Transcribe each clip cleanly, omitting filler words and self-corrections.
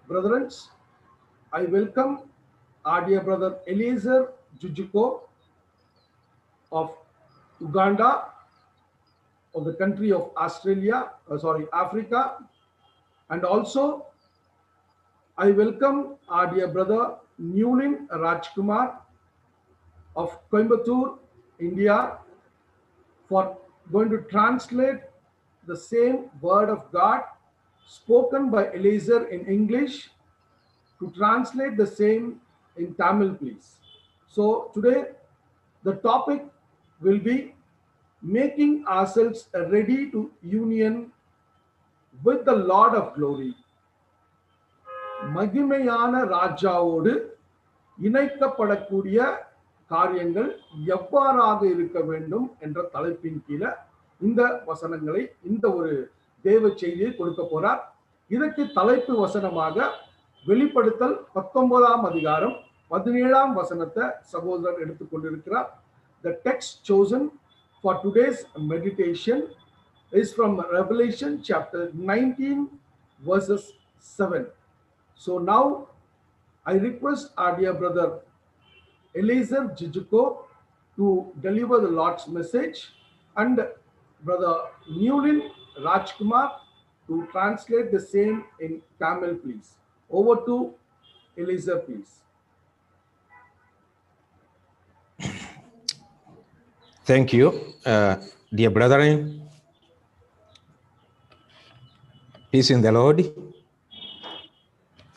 Brethren, I welcome our dear brother Eliezer Jujuko of Uganda, of the country of Africa, and also I welcome our dear brother Newlin Rajkumar of Coimbatore, India, for going to translate the same word of God spoken by Eliezer in English to translate the same in Tamil, please. So today the topic will be making ourselves ready to union with the Lord of glory. மகிமையான ராஜாவோடு இணைக்கப்படக்கூடிய காரியங்கள் எவ்வாறாக இருக்க வேண்டும் என்ற தலைப்பின் கீழே இந்த வசனங்களை இந்த ஒரு தேவ செய்தியை கொடுக்க போறார். இதற்கு தலைப்பு வசனமாக வெளிப்படுத்தல் 19ஆம் அதிகாரம் 17ஆம் வசனத்தை சகோதரர் எடுத்துக்கொண்டிருக்கிறார். The text chosen for today's meditation is from Revelation chapter 19 verses 7. So now I request our dear brother Eliezer Jujuko to deliver the Lord's message and brother Newlin Rajkumar to translate the same in Tamil, please. Over to Eliezer, please. Thank you, dear brethren. Peace in the Lord.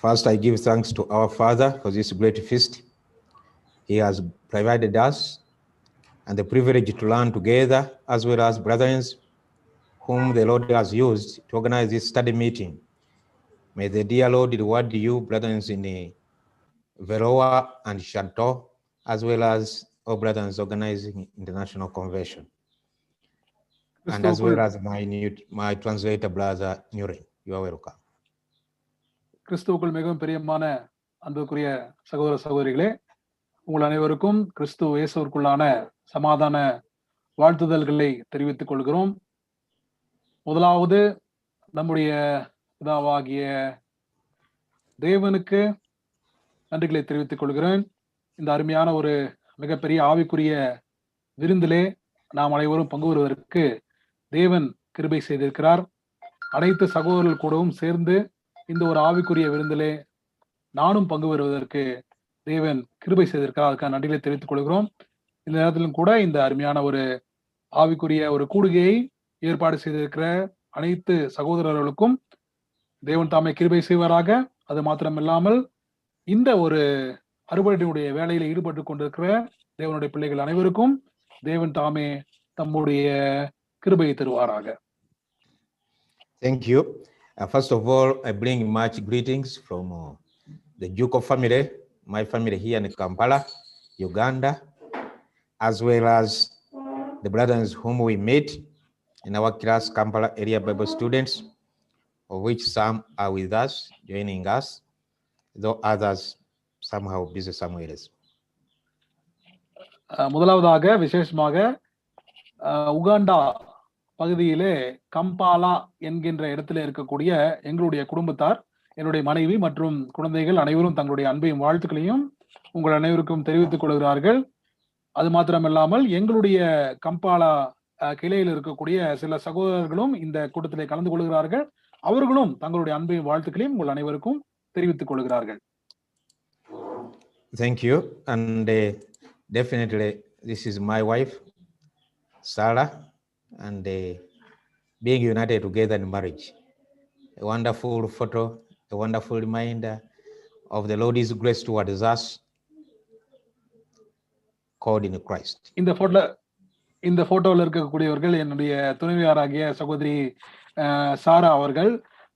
First, I give thanks to our Father for this great feast He has provided us and the privilege to learn together, as well as brethren whom the Lord has used to organize this study meeting. May the dear Lord reward you, brethren in Veroa and Shanto, as well as all brethren organizing International Convention, and as well as my translator, brother Nuri. You are welcome. கிறிஸ்துவுக்குள் மிகவும் பிரியமான அன்புக்குரிய சகோதர சகோதரிகளே, உங்கள் அனைவருக்கும் கிறிஸ்து இயேசுவுக்குள்ளான சமாதான வாழ்த்துதல்களை தெரிவித்துக் கொள்கிறோம். முதலாவது நம்முடைய பிதாவாகிய தேவனுக்கு நன்றிகளை தெரிவித்துக் கொள்கிறேன். இந்த அருமையான ஒரு மிகப்பெரிய ஆவிக்குரிய விருந்திலே நாம் அனைவரும் பங்கு வருவதற்கு தேவன் கிருபை செய்திருக்கிறார். அனைத்து சகோதரர்கள் கூடவும் சேர்ந்து இந்த ஒரு ஆவிக்குரிய விருந்திலே நானும் பங்கு வருவதற்கு தேவன் கிருபை செய்திருக்கிறார். அதுக்காக நன்றிகளை தெரிவித்துக் கொள்கிறோம். இந்த நேரத்திலும் கூட இந்த அருமையான ஒரு ஆவிக்குரிய ஒரு கூடுகையை ஏற்பாடு செய்திருக்கிற அனைத்து சகோதரர்களுக்கும் தேவன் தாமே கிருபை செய்வாராக. அது மாத்திரமில்லாமல் இந்த ஒரு அறுவடையுடைய வேலையில ஈடுபட்டு கொண்டிருக்கிற தேவனுடைய பிள்ளைகள் அனைவருக்கும் தேவன் தாமே தம்முடைய கிருபையை தருவாராக. Thank you. First of all, I bring much greetings from the Juko family, my family here in Kampala, Uganda, as well as the brothers whom we met in our class, Kampala area Bible students, of which some are with us, joining us, though others somehow busy somewhere else. முதலாவதாக விசேஷமாக Uganda பகுதியிலே கம்பாலா என்கின்ற இடத்துல இருக்கக்கூடிய எங்களுடைய குடும்பத்தார், என்னுடைய மனைவி மற்றும் குழந்தைகள் அனைவரும் தங்களுடைய அன்பையும் வாழ்த்துக்களையும் உங்கள் அனைவருக்கும் தெரிவித்துக் கொள்கிறார்கள். அது மாத்திரமில்லாமல் எங்களுடைய கம்பாலா கிளையில் இருக்கக்கூடிய சில சகோதரர்களும் இந்த கூட்டத்திலே கலந்து கொள்கிறார்கள். அவர்களும் தங்களுடைய அன்பையும் வாழ்த்துக்களையும் உங்கள் அனைவருக்கும் தெரிவித்துக் கொள்கிறார்கள். Thank you. And definitely this is my wife, Sarah, and being united together in marriage. A wonderful photo, a wonderful reminder of the Lord's grace towards us, called in Christ. இந்த போட்டோவில் இருக்கக்கூடியவர்கள் என்னுடைய துணைவியாராகிய சகோதரி சாரா அவர்கள்.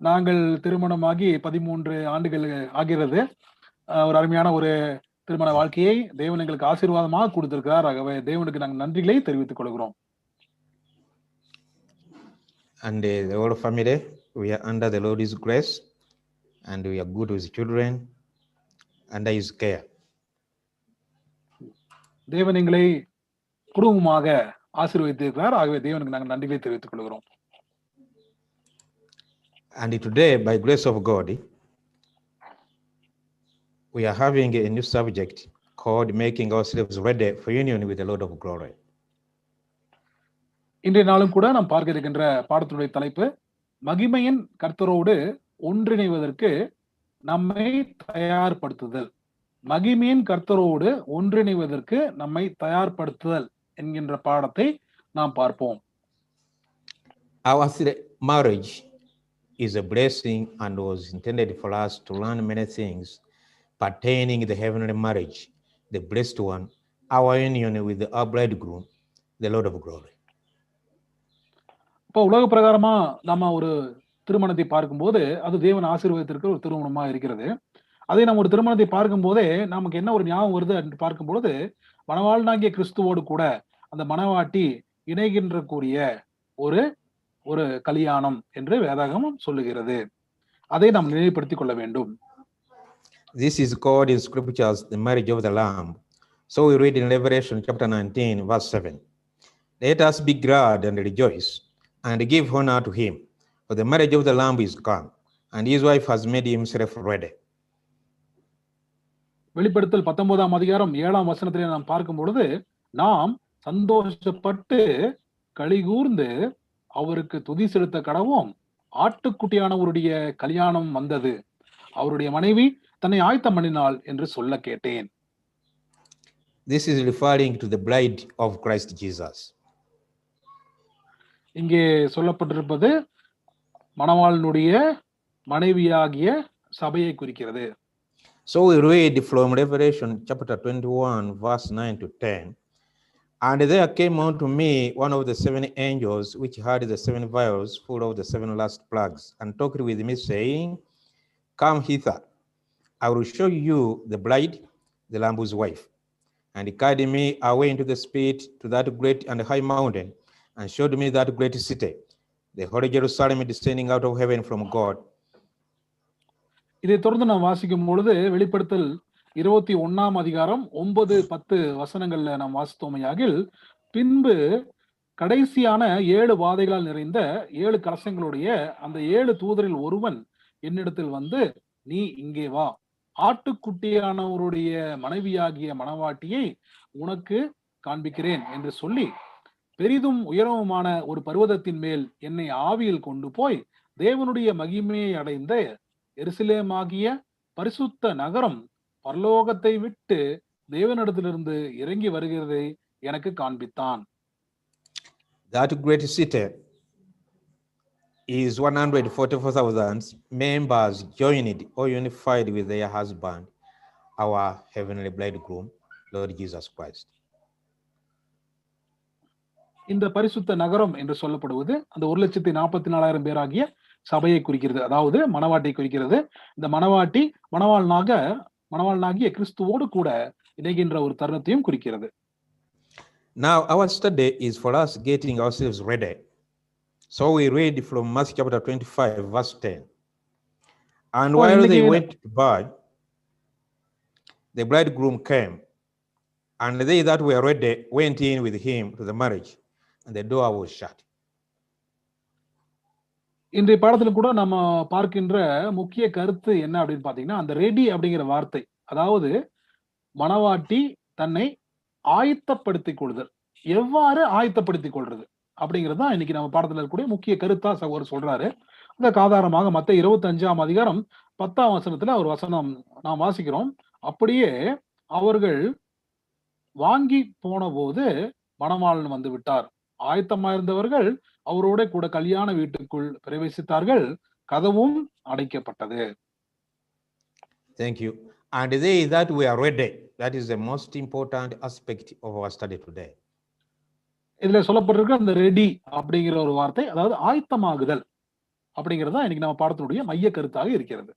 நாங்கள் திருமணமாகி 13 ஆண்டுகள் ஆகிறது. ஒரு அருமையான ஒரு திருமண வாழ்க்கையை தேவன் எங்களுக்கு ஆசீர்வாதமாக கொடுத்திருக்கிறார். ஆகவே தேவனுக்கு நாங்கள் நன்றிகளை தெரிவித்துக் கொள்கிறோம். And the whole family, we are under the Lord's grace, and we are good with children under His care. தேவன் எங்களை குடும்பமாக ஆசீர்வதித்திருக்கிறார். ஆகவே தேவனுக்கு நாங்கள் நன்றிகளை தெரிவித்துக் கொள்கிறோம். And today, by grace of God, we are having a new subject called making ourselves ready for union with the Lord of glory. இன்றைய நாளும் கூட நாம் பார்க்க இருக்கின்ற பாடத்தினுடைய தலைப்பு மகிமையின் கர்த்தரோடு ஒன்றிணைவதற்கு நம்மை தயார்படுத்துதல். மகிமையின் கர்த்தரோடு ஒன்றிணைவதற்கு நம்மை தயார்படுத்துதல் என்கின்ற பாடத்தை நாம் பார்ப்போம். Our marriage is a blessing and was intended for us to learn many things pertaining the heavenly marriage, the blessed one, our union with our bridegroom, the Lord of glory. இப்போ உலக பிரகாரமா நம்ம ஒரு திருமணத்தை பார்க்கும்போது அது தேவன் ஆசீர்வாதத்திற்கு ஒரு திருமணமா இருக்கிறது. அதே நம்ம ஒரு திருமணத்தை பார்க்கும் போதே நமக்கு என்ன ஒரு ஞாபகம் வருது என்று பார்க்கும் பொழுது மணவாளனாகிய கிறிஸ்துவோடு கூட அந்த மணவாட்டி இணைகின்ற கூடிய ஒரு ஒரு கல்யாணம் என்று வேதாகமம் சொல்லுகிறது. அதை நாம் நினைவுபடுத்திக் கொள்ள வேண்டும். This is called in scriptures the marriage of the Lamb. So we read in Revelation chapter 19 verse 7. Let us be glad and rejoice and give honor to him, for the marriage of the Lamb is come, and his wife has made himself ready. வெளிப்படுத்தல் 19ஆம் அதிகாரம் 7ஆம் வசனத்திலே நாம் பார்க்கும் பொழுது நாம் சந்தோஷப்பட்டு களிகூர்ந்து அவருக்கு துதி செலுத்த கடவோம். ஆட்டுக்குட்டியானவருடைய கல்யாணம் வந்தது, அவருடைய மனைவி தன்னை ஆயத்தம் பண்ணினாள் என்று சொல்ல கேட்டேன். This is referring to the bride of Christ Jesus. இங்கே சொல்லப்பட்டிருப்பது மணவாளனுடைய மனைவியாகிய சபையை குறிக்கிறது. So we read from Revelation chapter 21 verse 9 to 10. And there came unto me one of the 7 angels which had the 7 vials full of the 7 last plagues, and talked with me, saying, Come hither, I will show you the bride, the Lamb's wife. And he carried me away into the spirit to that great and high mountain, and showed me that great city, the holy Jerusalem, descending out of heaven from God. இதை தொடர்ந்து நாம் வாசிக்கும் பொழுது வெளிப்படுத்தல் 21ஆம் அதிகாரம் 9-10 வசனங்கள்ல நாம் வாசித்தோமையாகில், பின்பு கடைசியான 7 வாதைகளால் நிறைந்த 7 கலசங்களுடைய அந்த 7 தூதரில் ஒருவன் என்னிடத்தில் வந்து, நீ இங்கே வா, ஆட்டுக்குட்டியானவருடைய மனைவியாகிய மணவாட்டியை உனக்கு காண்பிக்கிறேன் என்று சொல்லி பெரிதும் உயரமுமான ஒரு பர்வதத்தின் மேல் என்னை ஆவியில் கொண்டு போய் தேவனுடைய மகிமையை அடைந்த எருசலேமாகிய பரிசுத்த நகரம் பரலோகத்தை விட்டு தேவனிடத்திலிருந்து இறங்கி வருகிறதை எனக்கு காண்பித்தான். That great city is 144,000 members joined or unified with their husband, our heavenly bridegroom, Lord Jesus Christ. இந்த பரிசுத்த நகரம் என்று சொல்லப்படுவது அந்த 1,44,000 பேராகிய சபையை குறிக்கிறது, அதாவது மணவாட்டை குறிக்கிறது. இந்த மணவாட்டி மணவாளனாகிய கிறிஸ்துவோடு கூட இணைகின்ற ஒரு தருணத்தையும் குறிக்கிறது. Now our study is for us getting ourselves ready. So we read from Matthew chapter 25 verse 10. And while they went by, the bridegroom came, and they that were ready went in with him to the marriage, and the door was shut. இன்றைய பாடத்துல கூட நம்ம பார்க்கின்ற முக்கிய கருத்து என்ன அப்படின்னு பாத்தீங்கன்னா, அந்த ரெடி அப்படிங்கிற வார்த்தை, அதாவது மணவாட்டி தன்னை ஆயத்தப்படுத்திக் கொள்ளுதல். எவ்வாறு ஆயத்தப்படுத்திக் கொள்றது அப்படிங்கிறது தான் இன்னைக்கு நம்ம பாடத்துல இருக்கக்கூடிய முக்கிய கருத்தா சகோதரர் சொல்றாரு. அதற்கு ஆதாரமாக மத்தேயு 25ஆம் அதிகாரம் 10ஆம் வசனத்துல ஒரு வசனம் நாம் வாசிக்கிறோம். அப்படியே அவர்கள் வாங்கி போன போது மணவாளன் வந்து விட்டார், ஆயத்தமாயிருந்தவர்கள் அவரோட கூட கல்யாண வீட்டுக்குள் பிரவேசித்தார்கள், கதவும் அடைக்கப்பட்டது. Thank you. And they that were ready, that is the most important aspect of our study today. இதுல சொல்லப்பட்டிருக்க அந்த ரெடி அப்படிங்கிற ஒரு வார்த்தை, அதாவது ஆயத்தமாகுதல் அப்படிங்கிறது தான் இன்னைக்கு நம்ம பாடத்தினுடைய மைய கருத்தாக இருக்கிறது.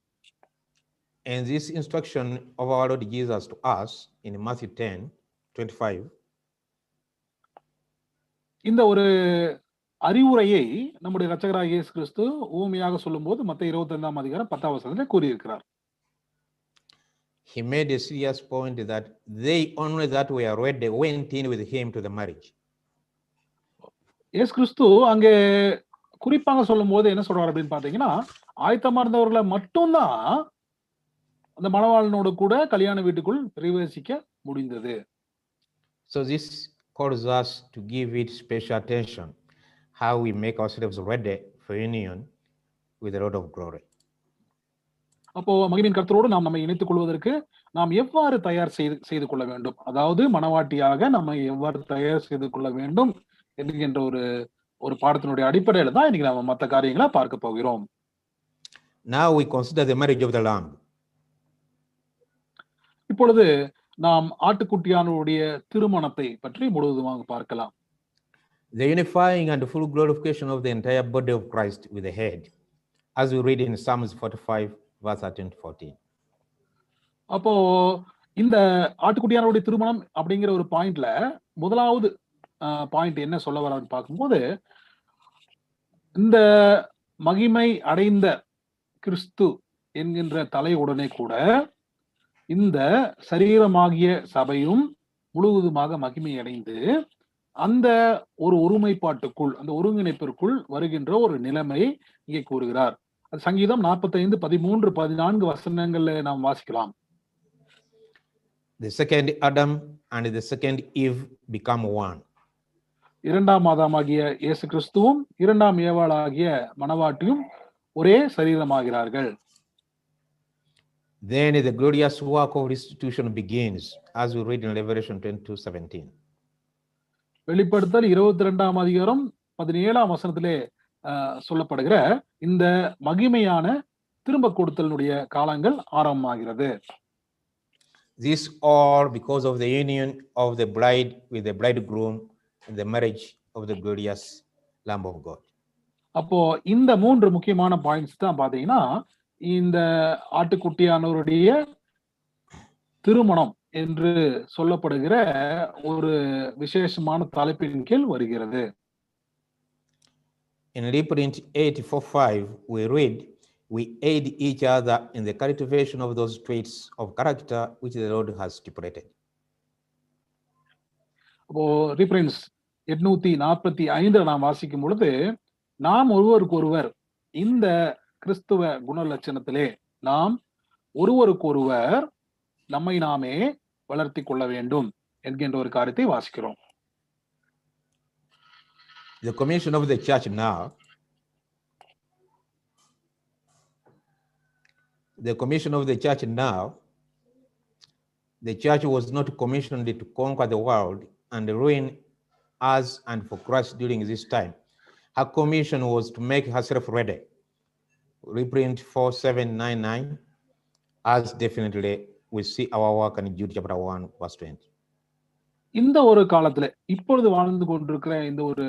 And this instruction of our Lord Jesus to us in Matthew 10:25, இந்த ஒரு அறிவுரையை நம்முடைய இரட்சகராகிய இயேசு கிறிஸ்து ஊமையாக சொல்லும்போது மத்தேயு 25ஆம் அதிகாரம் 10ஆம் வசனத்திலே கூறியிருக்கிறார். he made a serious point that they only that were ready went in with him to the marriage. இயேசு கிறிஸ்து அங்கே குறிப்பாக சொல்லும் போது என்ன சொல்றாரு அப்படின்னு பாத்தீங்கன்னா, ஆயத்தமா இருந்தவர்களை மட்டும்தான் அந்த மணவாளனோடு கூட கல்யாண வீட்டுக்குள் பிரவேசிக்க முடிந்தது. So this calls us to give it special attention, how we make ourselves ready for union with the Lord of glory. அப்போ மகிமையின் கர்த்தரோடு நாம் நம்மை இணைத்துக் கொள்வதற்கு நாம் எவ்வாறு தயார் செய்து கொள்ள வேண்டும், அதாவது மணவாட்டியாக நம்மை எவ்வாறு தயார் செய்து கொள்ள வேண்டும் என்கின்ற ஒரு பாடத்தினுடைய அடிப்படையில தான் இன்னைக்கு நம்ம மற்ற காரியங்களை பார்க்க போகிறோம். Now we consider the marriage of the Lamb. இப்பொழுது நாம் ஆட்டுக்குட்டியானுடைய திருமணத்தை பற்றி முழுவதுமாக பார்க்கலாம். The unifying and full glorification of the entire body of Christ with the head, as we read in Psalms 45, verse 13-14. அப்போ இந்த ஆட்டுக்குட்டியானுடைய திருமணம் அப்படிங்கிற ஒரு பாயிண்ட்ல முதலாவது பாயிண்ட் என்ன சொல்ல வரான்னு பார்க்கும்போது, இந்த மகிமை அடைந்த கிறிஸ்து என்கின்ற தலையுடனே கூட இந்த சரீரமாகிய சபையும் முழுவதுமாக மகிமை அடைந்து அந்த ஒரு ஒருமைப்பாட்டுக்குள், அந்த ஒருங்கிணைப்பிற்குள் வருகின்ற ஒரு நிலைமை இங்கே கூறுகிறார். அது சங்கீதம் 45, 13, 14 வசனங்கள்ல நாம் வாசிக்கலாம். The second Adam and the second Eve become one. இரண்டாம் ஆதாமாகிய இயேசு கிறிஸ்துவும் இரண்டாம் ஏவாளாகிய மணவாட்டியும் ஒரே சரீரமாகிறார்கள். Then the glorious work of restitution begins, as we read in Revelation 22:17. வெளிப்படுத்தல் 22ஆம் அதிகாரம் 17ஆம் வசனத்திலே சொல்லப்படுகிற இந்த மகிமையான திரும்ப கொடுத்தலுடைய காலங்கள் ஆரம்பமாகிறது. This all because of the union of the bride with the bridegroom in the marriage of the glorious Lamb of God. அப்போ இந்த மூன்று முக்கியமான பாயிண்ட்ஸ் தான் பாத்தீங்கன்னா இந்த ஆட்டுக்குட்டியானவருடைய திருமணம் என்று சொல்லப்படுகிற ஒரு விசேஷமான தலைப்பின் கீழ் வருகிறது. In reprint 8:4-5, we read, we aid each other in the cultivation of those traits of character which the Lord has stipulated. அப்போ ரீப்ரின்ஸ் 845 நாம் வாசிக்கும் பொழுது, நாம் ஒருவருக்கொருவர் இந்த கிறிஸ்துவ குணலட்சணத்திலே நாம் ஒருவருக்கொருவர் நம்மை நாமே வளர்த்தி கொள்ள வேண்டும் என்கின்ற ஒரு காரியத்தை வாசிக்கிறோம். The commission of the church now, the church was not commissioned to conquer the world and ruin us and for Christ during this time. Her commission was to make herself ready. Reprint 4799, as definitely we see our work in Jude chapter 1, verse 20. இந்த ஒரு காலத்துல இப்பொழுது வாழ்ந்து கொண்டிருக்கிற இந்த ஒரு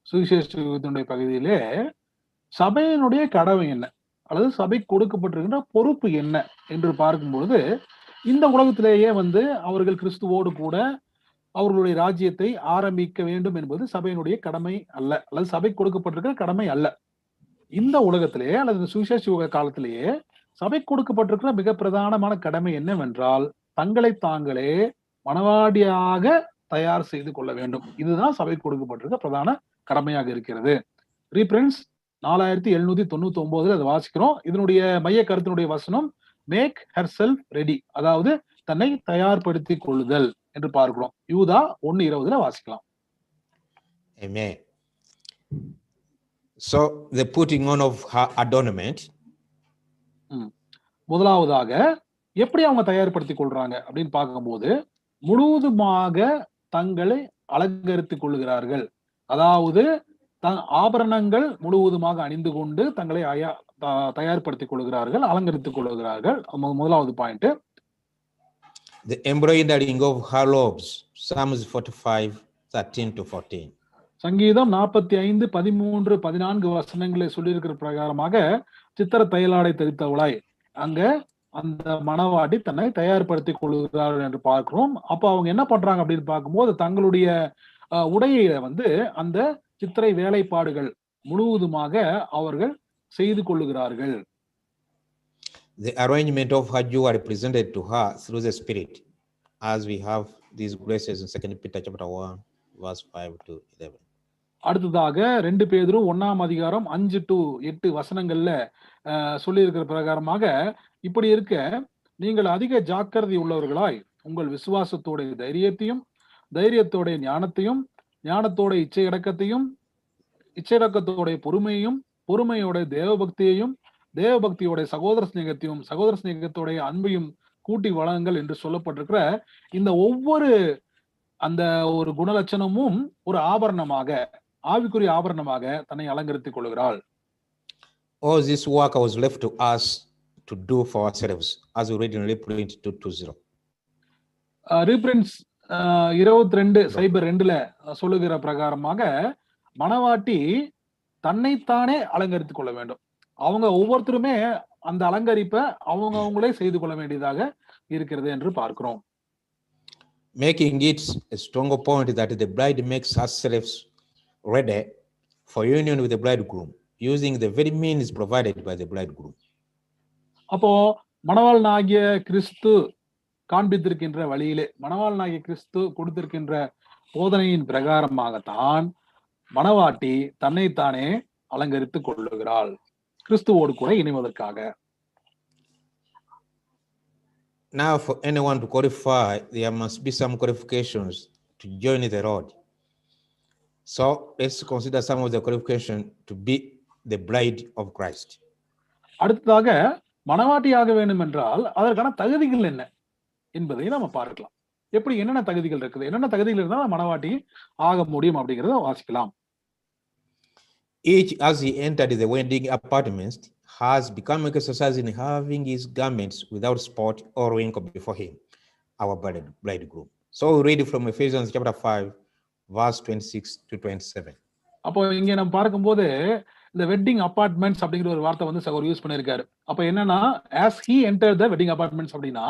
சுவிசேஷத்தினுடைய பகுதியிலே சபையினுடைய கடமை என்ன அல்லது சபை கொடுக்கப்பட்டிருக்கின்ற பொறுப்பு என்ன என்று பார்க்கும்பொழுது, இந்த உலகத்திலேயே அவர்கள் கிறிஸ்துவோடு கூட அவர்களுடைய ராஜ்யத்தை ஆரம்பிக்க வேண்டும் என்பது சபையினுடைய கடமை அல்ல, அல்லது சபை கொடுக்கப்பட்டிருக்கிற கடமை அல்ல. இந்த உலகத்திலேயே அல்லது சுவிசேஷ காலத்திலேயே சபை கொடுக்கப்பட்டிருக்கிற மிக பிரதானமான கடமை என்னவென்றால், தங்களை தாங்களே மணவாடியாக தயார் செய்து கொள்ள வேண்டும். இதுதான் சபை கொடுக்கப்பட்டிருக்க பிரதான கடமையாக இருக்கிறது. ரீப்ரின்ஸ் 4799 அதை வாசிக்கிறோம். இதனுடைய மைய கருத்தினுடைய வசனம் மேக் ஹர் செல்ஃப் ரெடி, அதாவது தன்னை தயார்படுத்திக் கொள்ளுதல் என்று பார்க்கிறோம். யூதா 1:20 வாசிக்கலாம். Amen. So the putting on of her adornment. முதலாவதாக எப்படி அவங்க தயார்படுத்திக் கொள்றாங்க அப்படின்னு பார்க்கும்போது, முழுவதுமாக தங்களை அலங்கரித்துக் கொள்ளுகிறார்கள். அதாவது ஆபரணங்கள் முழுவதுமாக அணிந்து கொண்டு தங்களை தயார்படுத்திக் கொள்கிறார்கள், அலங்கரித்துக் கொள்கிறார்கள். முதலாவது point. The embroidering of her robes, Psalms 45:13-14. சங்கீதம் 45, 13, 14 வசனங்களை சொல்லியிருக்கிற பிரகாரமாக சித்திர தையலாடை தரித்தவளாய் அங்க அந்த மணவாட்டி தன்னை தயார்படுத்திக் கொள்கிறார்கள் என்று பார்க்கிறோம். அப்ப அவங்க என்ன பண்றாங்க அப்படின்னு பார்க்கும்போது, தங்களுடைய உடையை அந்த சித்திரை வேலைப்பாடுகள் முழுவதுமாக அவர்கள் செய்து கொள்ளுகிறார்கள். The arrangement of her jewelry presented to her through the Spirit, as we have these graces in 2 Peter chapter 1, verse 5-11. அடுத்ததாக 2 பேதுரு 1ஆம் அதிகாரம் 5-8 வசனங்கள்ல சொல்லி இருக்கிற பிரகாரமாக இப்படி இருக்க நீங்கள் அதிக ஜாக்கிரதை உள்ளவர்களாய் உங்கள் விசுவாசத்தோட தைரியத்தோட ஞானத்தையும், ஞானத்தோட இச்சையடக்கத்தையும், இச்சையடக்கத்தோட பொறுமையோட தேவபக்தியையும், தேவபக்தியோட சகோதர சிநேகத்தோட அன்பையும் கூட்டி வழங்குங்கள் என்று சொல்லப்பட்டிருக்கிற இந்த ஒவ்வொரு அந்த ஒரு குணலட்சணமும் ஒரு ஆபரணமாக, ஆவிக்குரிய ஆபரணமாக தன்னை அலங்கரித்துக் கொள்கிறாள். All this work was left to us to do for ourselves, as we read in Reprint 2:20. ரீப்ரின்ஸ் 22:02 சொல்லுகிற பிரகாரமாக மணவாட்டி தன்னைத்தானே அலங்கரித்துக் கொள்ள வேண்டும். அவங்க ஒவ்வொருத்தருமே அந்த அலங்கரிப்பை அவங்களே செய்து கொள்ள வேண்டியதாக இருக்கிறது என்று பார்க்கிறோம். Making it a stronger point that the bride makes herself ready for union with the bridegroom, using the very means provided by the bridegroom. அப்போ மணவாளனாகிய கிறிஸ்து காண்பித்திருக்கின்ற வழியிலே, மணவாளனாகிய கிறிஸ்து கொடுத்திருக்கின்ற போதனையின் பிரகாரமாகத்தான் மணவாட்டி தன்னைத்தானே அலங்கரித்துக் கொள்ளுகிறாள், கிறிஸ்துவோடு கூட இணைவதற்காக. Now, for anyone to qualify, there must be some qualifications to join the Lord. So let's consider some of the qualifications to be the bride of Christ. அடுத்ததாக மணவாட்டியாக வேண்டும் என்றால் அதற்கான தகுதிகள் என்ன என்பதை நம்ம பார்க்கலாம். எப்படி என்னென்ன தகுதிகள் இருக்குது, என்னென்ன தகுதிகள் இருந்தால் மணவாட்டி ஆக முடியும் அப்படிங்கிறத வாசிக்கலாம். Each, as he entered the wedding apartments, has become exercised in having his garments without spot or wrinkle before him, our bridegroom. So we read from Ephesians chapter 5, verse 26 to 27. அப்போ இங்க நம்ம பார்க்கும்போது இந்த வெட்டிங் அபார்ட்மெண்ட்ஸ் அப்படிங்கிற ஒரு வார்த்தை வந்து அவர் use பண்ணியிருக்காரு. அப்ப என்னன்னா, as he entered the wedding apartments அப்படின்னா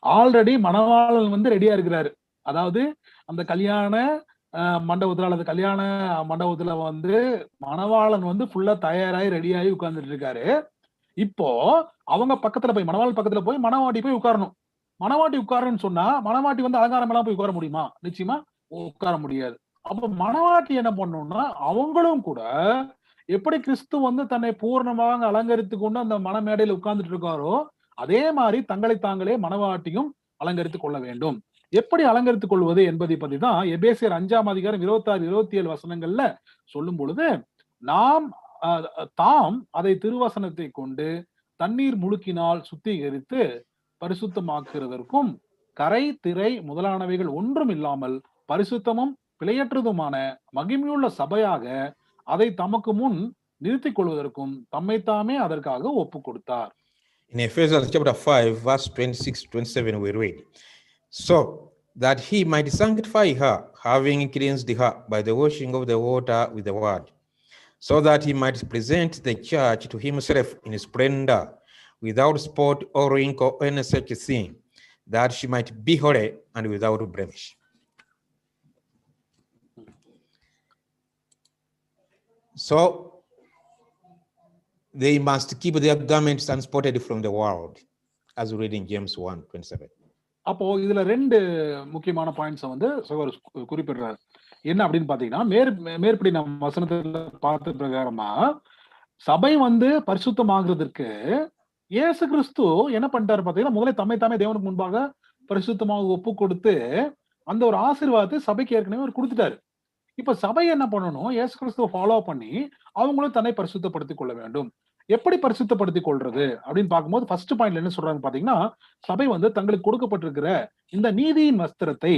ஆல்ரெடி மணவாளன் வந்து ரெடியா இருக்கிறாரு. அதாவது அந்த கல்யாண மண்டபத்துல அல்லது கல்யாண மண்டபத்துல வந்து மணவாளன் வந்து ஃபுல்லா தயாராகி ரெடியாகி உட்கார்ந்துட்டு இருக்காரு. இப்போ அவங்க பக்கத்துல போய், மணவாளன் பக்கத்துல போய் மணவாட்டி போய் உட்காரணும். மணவாட்டி உட்காரன்னு சொன்னா மணவாட்டி வந்து அலங்காரம் எல்லாம் போய் உட்கார முடியுமா? நிச்சயமா உட்கார முடியாது. அப்ப மணவாட்டி என்ன பண்ணணும்னா அவங்களும் கூட எப்படி கிறிஸ்து வந்து தன்னை பூர்ணமாக அலங்கரித்து கொண்டு அந்த மணமேடையில உட்கார்ந்துட்டு இருக்காரோ அதே மாதிரி தங்களை தாங்களே மணவாட்டியும் அலங்கரித்துக் கொள்ள வேண்டும். எப்படி அலங்கரித்துக் கொள்வது என்பதை பத்தி தான் எபேசியர் 5:26, 26, 27 வசனங்கள்ல சொல்லும் பொழுது, நாம் தாம் அதை திருவசனத்தை கொண்டு தண்ணீர் முழுக்கினால் சுத்திகரித்து பரிசுத்தமாக்குறதற்கும் கரை திரை முதலானவைகள் ஒன்றும் இல்லாமல் பரிசுத்தமும் பிழையற்றதுமான மகிமையுள்ள சபையாக அதை தமக்கு முன் நிறுத்திக் கொள்வதற்கும் தம்மைத்தாமே அதற்காக ஒப்பு கொடுத்தார். In Ephesians chapter 5, verse 26-27, we read, so that he might sanctify her, having cleansed her by the washing of the water with the word, so that he might present the church to himself in splendor, without spot or wrinkle or any such thing, that she might be holy and without blemish. So they must keep their garments unspotted from the world, as we read in James 1:27. அப்போ இதுல 2 முக்கியமான points வந்து குறிப்பிடுறாரு. என்ன அப்படின்னு பாத்தீங்கன்னா, மேற்படி நம்ம வசனத்துல பார்த்த பிரகாரமா சபை வந்து பரிசுத்தமாகிறதுக்கு இயேசு கிறிஸ்து என்ன பண்ணிட்டாரு பாத்தீங்கன்னா, முதல்ல தம்மைத்தாமே தேவனுக்கு முன்பாக பரிசுத்தமாக ஒப்பு கொடுத்து அந்த ஒரு ஆசீர்வாதத்தை சபைக்கு ஏற்கனவே அவர் கொடுத்துட்டாரு. இப்ப சபை என்ன பண்ணணும், இயேசு கிறிஸ்துவை ஃபாலோ பண்ணி அவங்களும் தன்னை பரிசுத்தப்படுத்திக் கொள்ள வேண்டும். எப்படி பரிசுத்தப்படுத்திக் கொள்றது அப்படின்னு பார்க்கும்போது ஃபர்ஸ்ட் பாயிண்ட்ல என்ன சொல்றாங்க பாத்தீங்கன்னா, சபை வந்து தங்களுக்கு கொடுக்கப்பட்டிருக்கிற இந்த நீதியின் வஸ்திரத்தை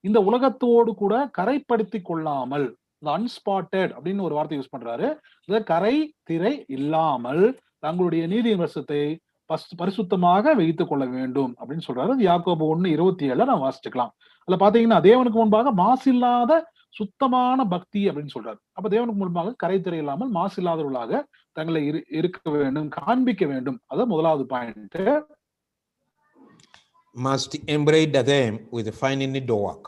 இந்த உலகத்தோடு கூட கரைப்படுத்தி கொள்ளாமல், இந்த அன்ஸ்பாட்டட் அப்படின்னு ஒரு வார்த்தை யூஸ் பண்றாரு, கரை திரை இல்லாமல் தங்களுடைய நீதியின் வஸ்திரத்தை பரிசுத்தமாக வைத்துக் கொள்ள வேண்டும் அப்படின்னு சொல்றாரு. யாக்கோபு 1:27 நான் வாசிச்சுக்கலாம். அதுல பாத்தீங்கன்னா, தேவனுக்கு முன்பாக மாசில்லாத சுத்தமான பக்தி அப்படின்னு சொல்றாரு. அப்ப தேவனுக்கு முன்பாக கரைத்திரை இல்லாமல் மாசு இல்லாதவர்களாக தங்களை இருக்க வேண்டும், காண்பிக்க வேண்டும். அதான் முதலாவது point. Must embroider them with fine needlework.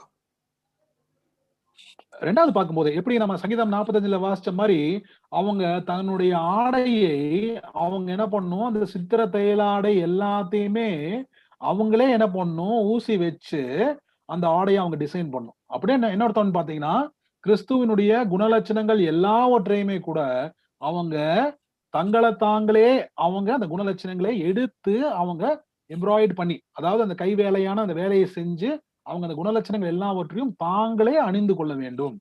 ரெண்டாவது பார்க்கும்போது எப்படி நம்ம சங்கீதம் 45 வாசிச்ச மாதிரி அவங்க தன்னுடைய ஆடையை அவங்க என்ன பண்ணணும், அந்த சித்திர தையலாடை எல்லாத்தையுமே அவங்களே என்ன பண்ணணும், ஊசி வச்சு அந்த ஆடையை அவங்க டிசைன் பண்ணும். அப்படியே என்ன அர்த்தம்னு பாத்தீங்கன்னா, கிறிஸ்துவனுடைய குணலட்சணங்கள் எல்லாவற்றையுமே கூட அவங்க தங்களை தாங்களே அவங்க அந்த குணலட்சணங்களை எடுத்து அவங்க எம்ப்ராய்டு பண்ணி, அதாவது அந்த கை வேலையான அந்த வேலையை செஞ்சு அவங்க அந்த குணலட்சணங்கள் எல்லாவற்றையும் தாங்களே அணிந்து கொள்ள வேண்டும்.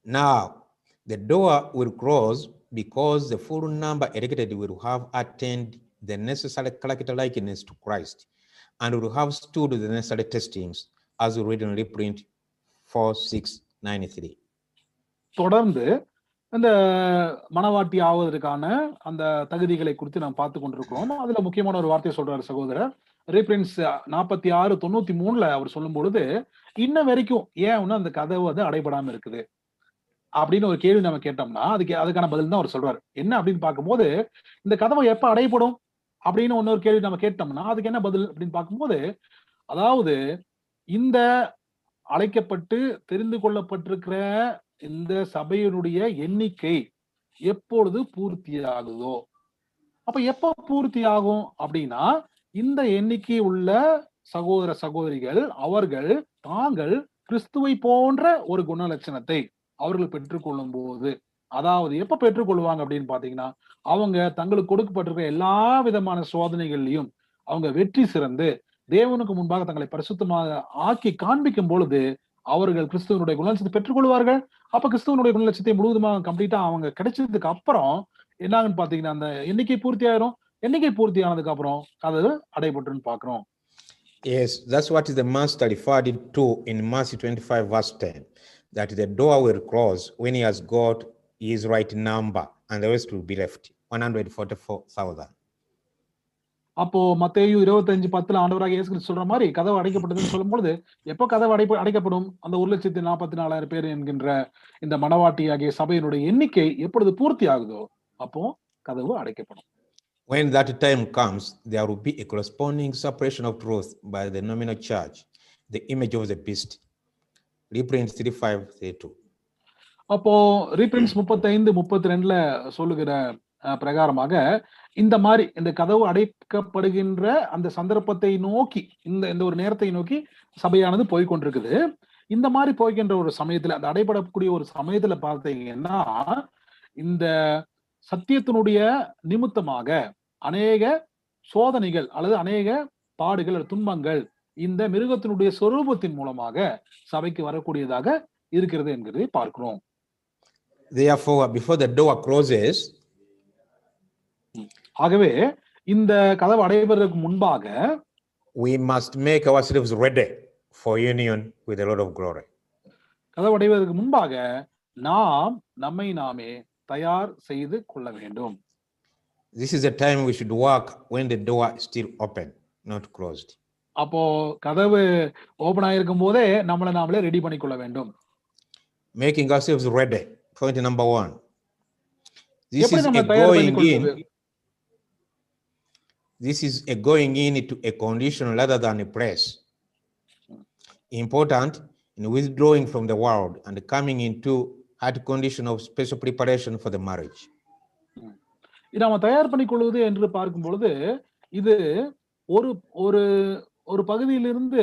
Now, the door will close because the full number elected will have attained the necessary character likeness to Christ and will have stood the necessary testings as written in reprint 4693. தொடர்ந்து இந்த மனவாட்டி ஆவதற்கான அந்த தகுதிகளை குறித்து நாம் பார்த்து கொண்டிருக்கிறோம். அதுல முக்கியமான ஒரு வார்த்தையை சொல்றாரு சகோதரர். ரீப்ரின்ஸ் 46:93 அவர் சொல்லும் பொழுது, இன்ன வரைக்கும் ஏன் அந்த கதவு வந்து அடைபடாம இருக்குது அப்படின்னு ஒரு கேள்வி நம்ம கேட்டோம்னா அதுக்கான பதில் தான் அவர் சொல்றாரு. என்ன அப்படின்னு பார்க்கும்போது, இந்த கதவை எப்ப அடைபடும் அப்படின்னு இன்னொரு கேள்வி நம்ம கேட்டோம்னா அதுக்கு என்ன பதில் அப்படின்னு பார்க்கும்போது, அதாவது இந்த அழைக்கப்பட்டு தெரிந்து கொள்ளப்பட்டிருக்கிற இந்த சபையினுடைய எண்ணிக்கை எப்பொழுது பூர்த்தி ஆகுதோ, அப்ப எப்ப பூர்த்தி ஆகும் அப்படின்னா, இந்த எண்ணிக்கை உள்ள சகோதர சகோதரிகள் அவர்கள் தாங்கள் கிறிஸ்துவை போன்ற ஒரு குணலட்சணத்தை அவர்கள் பெற்றுக்கொள்ளும் போது, அதாவது எப்ப பெற்றுக்கொள்வாங்க அப்படின்னு பாத்தீங்கன்னா, அவங்க தங்களுக்கு கொடுக்கப்பட்டிருக்கிற எல்லா விதமான சோதனைகள்லையும் அவங்க வெற்றி சிறந்து தேவனுக்கு முன்பாக தங்களை பரிசுத்தமாக ஆக்கி காண்பிக்கும் பொழுது அவர்கள் கிறிஸ்துவனுடைய குணலட்சத்தை பெற்றுக்கொள்வார்கள். அப்ப கிறிஸ்துவனுடைய குணலட்சத்தை முழுவதுமாக கம்ப்ளீட்டா அவங்க கிடைச்சதுக்கு அப்புறம் என்னான்னு பாத்தீங்கன்னா, அந்த எண்ணிக்கை பூர்த்தி ஆயிரும். எண்ணிக்கை பூர்த்தி ஆனதுக்கு அப்புறம் கதவு அடைபட்டுன்னு பாக்குறோம். Yes, that's what the master referred to in Matthew 25 verse 10, that the door will close when he has got his right number and the rest will be left, 144,000. அப்போ மத்தேயு 25:10 ஆண்டவராக இயேசு கிறிஸ்து சொல்ற மாதிரி கதவு அடைக்கப்பட்டதுன்னு சொல்லும் பொழுது, எப்போ கதவு அடைக்கப்படும்? அந்த 1,44,000 பேர் என்கின்ற இந்த மனவாட்டியாகிய சபையினுடைய எண்ணிக்கை எப்பொழுது பூர்த்தி ஆகுதோ அப்போ கதவு அடைக்கப்படும். When that time comes, there will be a corresponding separation of truth by the nominal church, the image of the beast. Reprint 35:32. அப்போ ரீப்ரின்ஸ் 35:32 சொல்லுகிற பிரகாரமாக இந்த மாதிரி இந்த கதவு அடைக்கப்படுகின்ற அந்த சந்தர்ப்பத்தை நோக்கி இந்த ஒரு நேரத்தை நோக்கி சபையானது போய்கொண்டிருக்குது. இந்த மாதிரி போய்கின்ற ஒரு சமயத்துல, அந்த அடைபடக்கூடிய ஒரு சமயத்துல பார்த்தீங்கன்னா, இந்த சத்தியத்தினுடைய நிமித்தமாக அநேக சோதனைகள் அல்லது அநேக பாடுகள் அல்லது துன்பங்கள் இந்த மிருகத்தினுடைய சொரூபத்தின் மூலமாக சபைக்கு வரக்கூடியதாக இருக்கிறது என்கிறதை பார்க்கிறோம். Therefore, before the door closes, ஆகவே இந்த கதவு அடைவதற்கு முன்பாக we must make ourselves ready for union with the Lord of glory. கதவு அடைவதற்கு முன்பாக நாம் நம்மை நாமே தயார் செய்து கொள்ள வேண்டும். This is the time we should work when the door is still open, not closed. அப்போ கதவு ஓபன் ஆயிருக்கும் போதே நம்மளை நாமளே ரெடி பண்ணிக்கொள்ள வேண்டும். Making ourselves ready. Point number 1. This is a going into a condition rather than a place. Important in withdrawing from the world and coming into hard condition of special preparation for the marriage. இதை நம்ம தயார் பண்ணிக்கொள்வது என்று பார்க்கும் பொழுது, இது ஒரு ஒரு ஒரு பகுதியிலிருந்து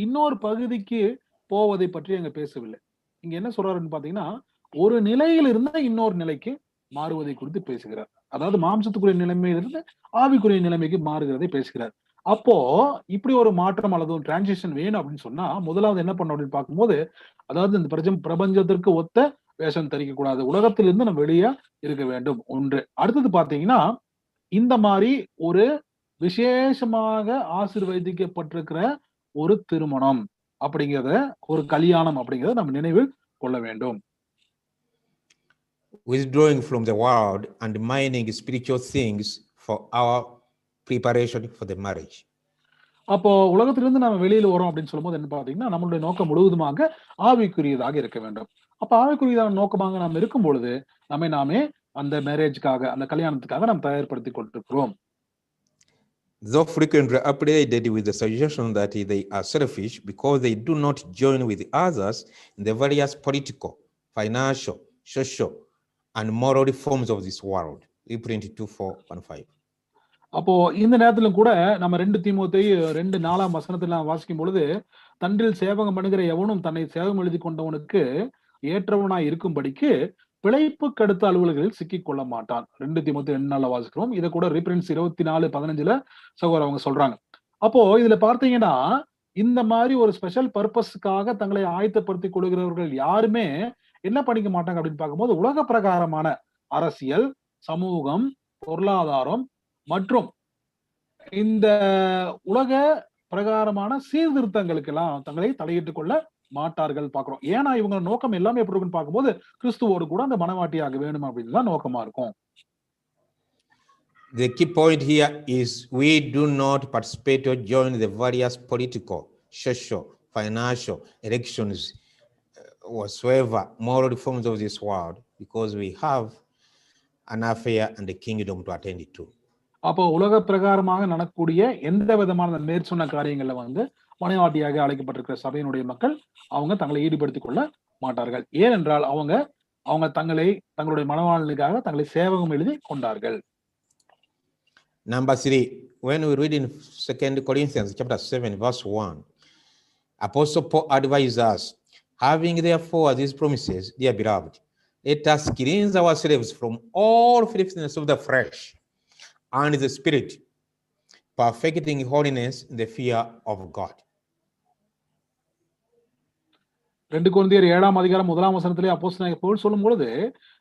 இன்னொரு பகுதிக்கு போவதை பற்றி அங்க பேசவில்லை. இங்க என்ன சொல்றாருன்னு பாத்தீங்கன்னா, ஒரு நிலையிலிருந்து இன்னொரு நிலைக்கு மாறுவதை குறித்து பேசுகிறார். அதாவது மாம்சத்துக்குரிய நிலைமையிலிருந்து ஆவிக்குரிய நிலைமைக்கு மாறுகிறதை பேசுகிறார். அப்போ இப்படி ஒரு மாற்றம் அல்லது ஒரு டிரான்சிஷன் வேணும் அப்படின்னு சொன்னா, முதலாவது என்ன பண்ணணும் அப்படின்னு பார்க்கும்போது, அதாவது இந்த பிரபஞ்சத்திற்கு ஒத்த வேஷம் தரிக்க கூடாது, உலகத்திலிருந்து நம்ம வெளியே இருக்க வேண்டும் ஒன்று. அடுத்தது பாத்தீங்கன்னா, இந்த மாதிரி ஒரு விசேஷமாக ஆசீர்வதிக்கப்பட்டிருக்கிற ஒரு திருமணம் அப்படிங்கிறத, ஒரு கல்யாணம் அப்படிங்கிறத நம்ம நினைவில் கொள்ள வேண்டும். Withdrawing from the world and mining spiritual things for our preparation for the marriage. அப்போ உலகத்திலிருந்து நம்ம வெளியில வரோம் அப்படின்னு சொல்லும்போது என்ன பாத்தீங்கன்னா, நம்மளுடைய நோக்கம் முழுவதுமாக ஆவிக்குரியதாக இருக்க வேண்டும். அப்ப ஆவிக்குரியதான நோக்கமாக நாம் இருக்கும் பொழுது நம்மை நாமே அந்த மேரேஜ்க்காக, அந்த கல்யாணத்துக்காக நாம் தயார்படுத்திக் கொண்டிருக்கிறோம். Though frequently upbraided with the suggestion that they are selfish because they do not join with others in the various political, financial, social, and moral reforms of this world. Reprint 24:15. அப்போ இந்த நேரத்திலும் கூட நம்ம 2 தீமோத்தேயு 2:4 வாசிக்கும் பொழுது, தன்னில் சேவகம் பண்ணுகிற எவனும் தன்னை சேவகம் எழுதி கொண்டவனுக்கு ஏற்றவனாய் இருக்கும்படிக்கு பிழைப்பு கடுத்த அலுவல்களில் சிக்கிக் கொள்ள மாட்டான். 2 தீமோத்தேயு 2:4 வாசிக்கிறோம். இதை கூட ரீஃபரன்ஸ் 24:15 சகோதரர் அவங்க சொல்றாங்க. அப்போ இதுல பார்த்தீங்கன்னா இந்த மாதிரி ஒரு ஸ்பெஷல் பர்பஸ்க்காக தங்களை ஆயத்தப்படுத்திக் கொள்கிறவர்கள் யாருமே என்ன பண்ணிக்க மாட்டாங்க அப்படின்னு பார்க்கும்போது, உலக பிரகாரமான அரசியல், சமூகம், பொருளாதாரம் மற்றும் இந்த உலக பிரகாரமான சீர்திருத்தங்களுக்கு எல்லாம் தங்களை தலையிட்டுக் கொள்ள மாட்டார்கள் பார்க்கிறோம். ஏன்னா இவங்க நோக்கம் எல்லாமே எப்படி இருக்குன்னு பார்க்கும்போது கிறிஸ்துவோடு கூட அந்த மனவாட்டியாக வேணும் அப்படின்னு தான் நோக்கமா இருக்கும். The key point here is we do not participate or join the various political, social, financial, elections, whatsoever moral reforms of this world, because we have an affair and a kingdom to attend to. அப்போ உலக பிரகாரமாக நடக்கக்கூடிய எந்த விதமான மேற்சொன்ன காரியங்கள்ல மனைவாட்டியாக அழைக்கப்பட்டிருக்கிற சபையினுடைய மக்கள் அவங்க தங்களை ஈடுபடுத்திக் கொள்ள மாட்டார்கள். ஏனென்றால் அவங்க தங்களுடைய மனவாளனுக்காக தங்களை சேவகம் எழுதி கொண்டார்கள். Number 3, when we read in 2 Corinthians chapter 7 verse 1, Apostle Paul advises us, having therefore these promises, dear beloved, let us cleanse ourselves from all filthiness of the flesh and the spirit, perfecting holiness in the fear of God. 2 கொரிந்தியர் 7ஆம் அதிகாரம் 1ஆம் வசனத்திலே அப்போஸ்தலனாகிய பவுல் சொல்லும் பொழுது,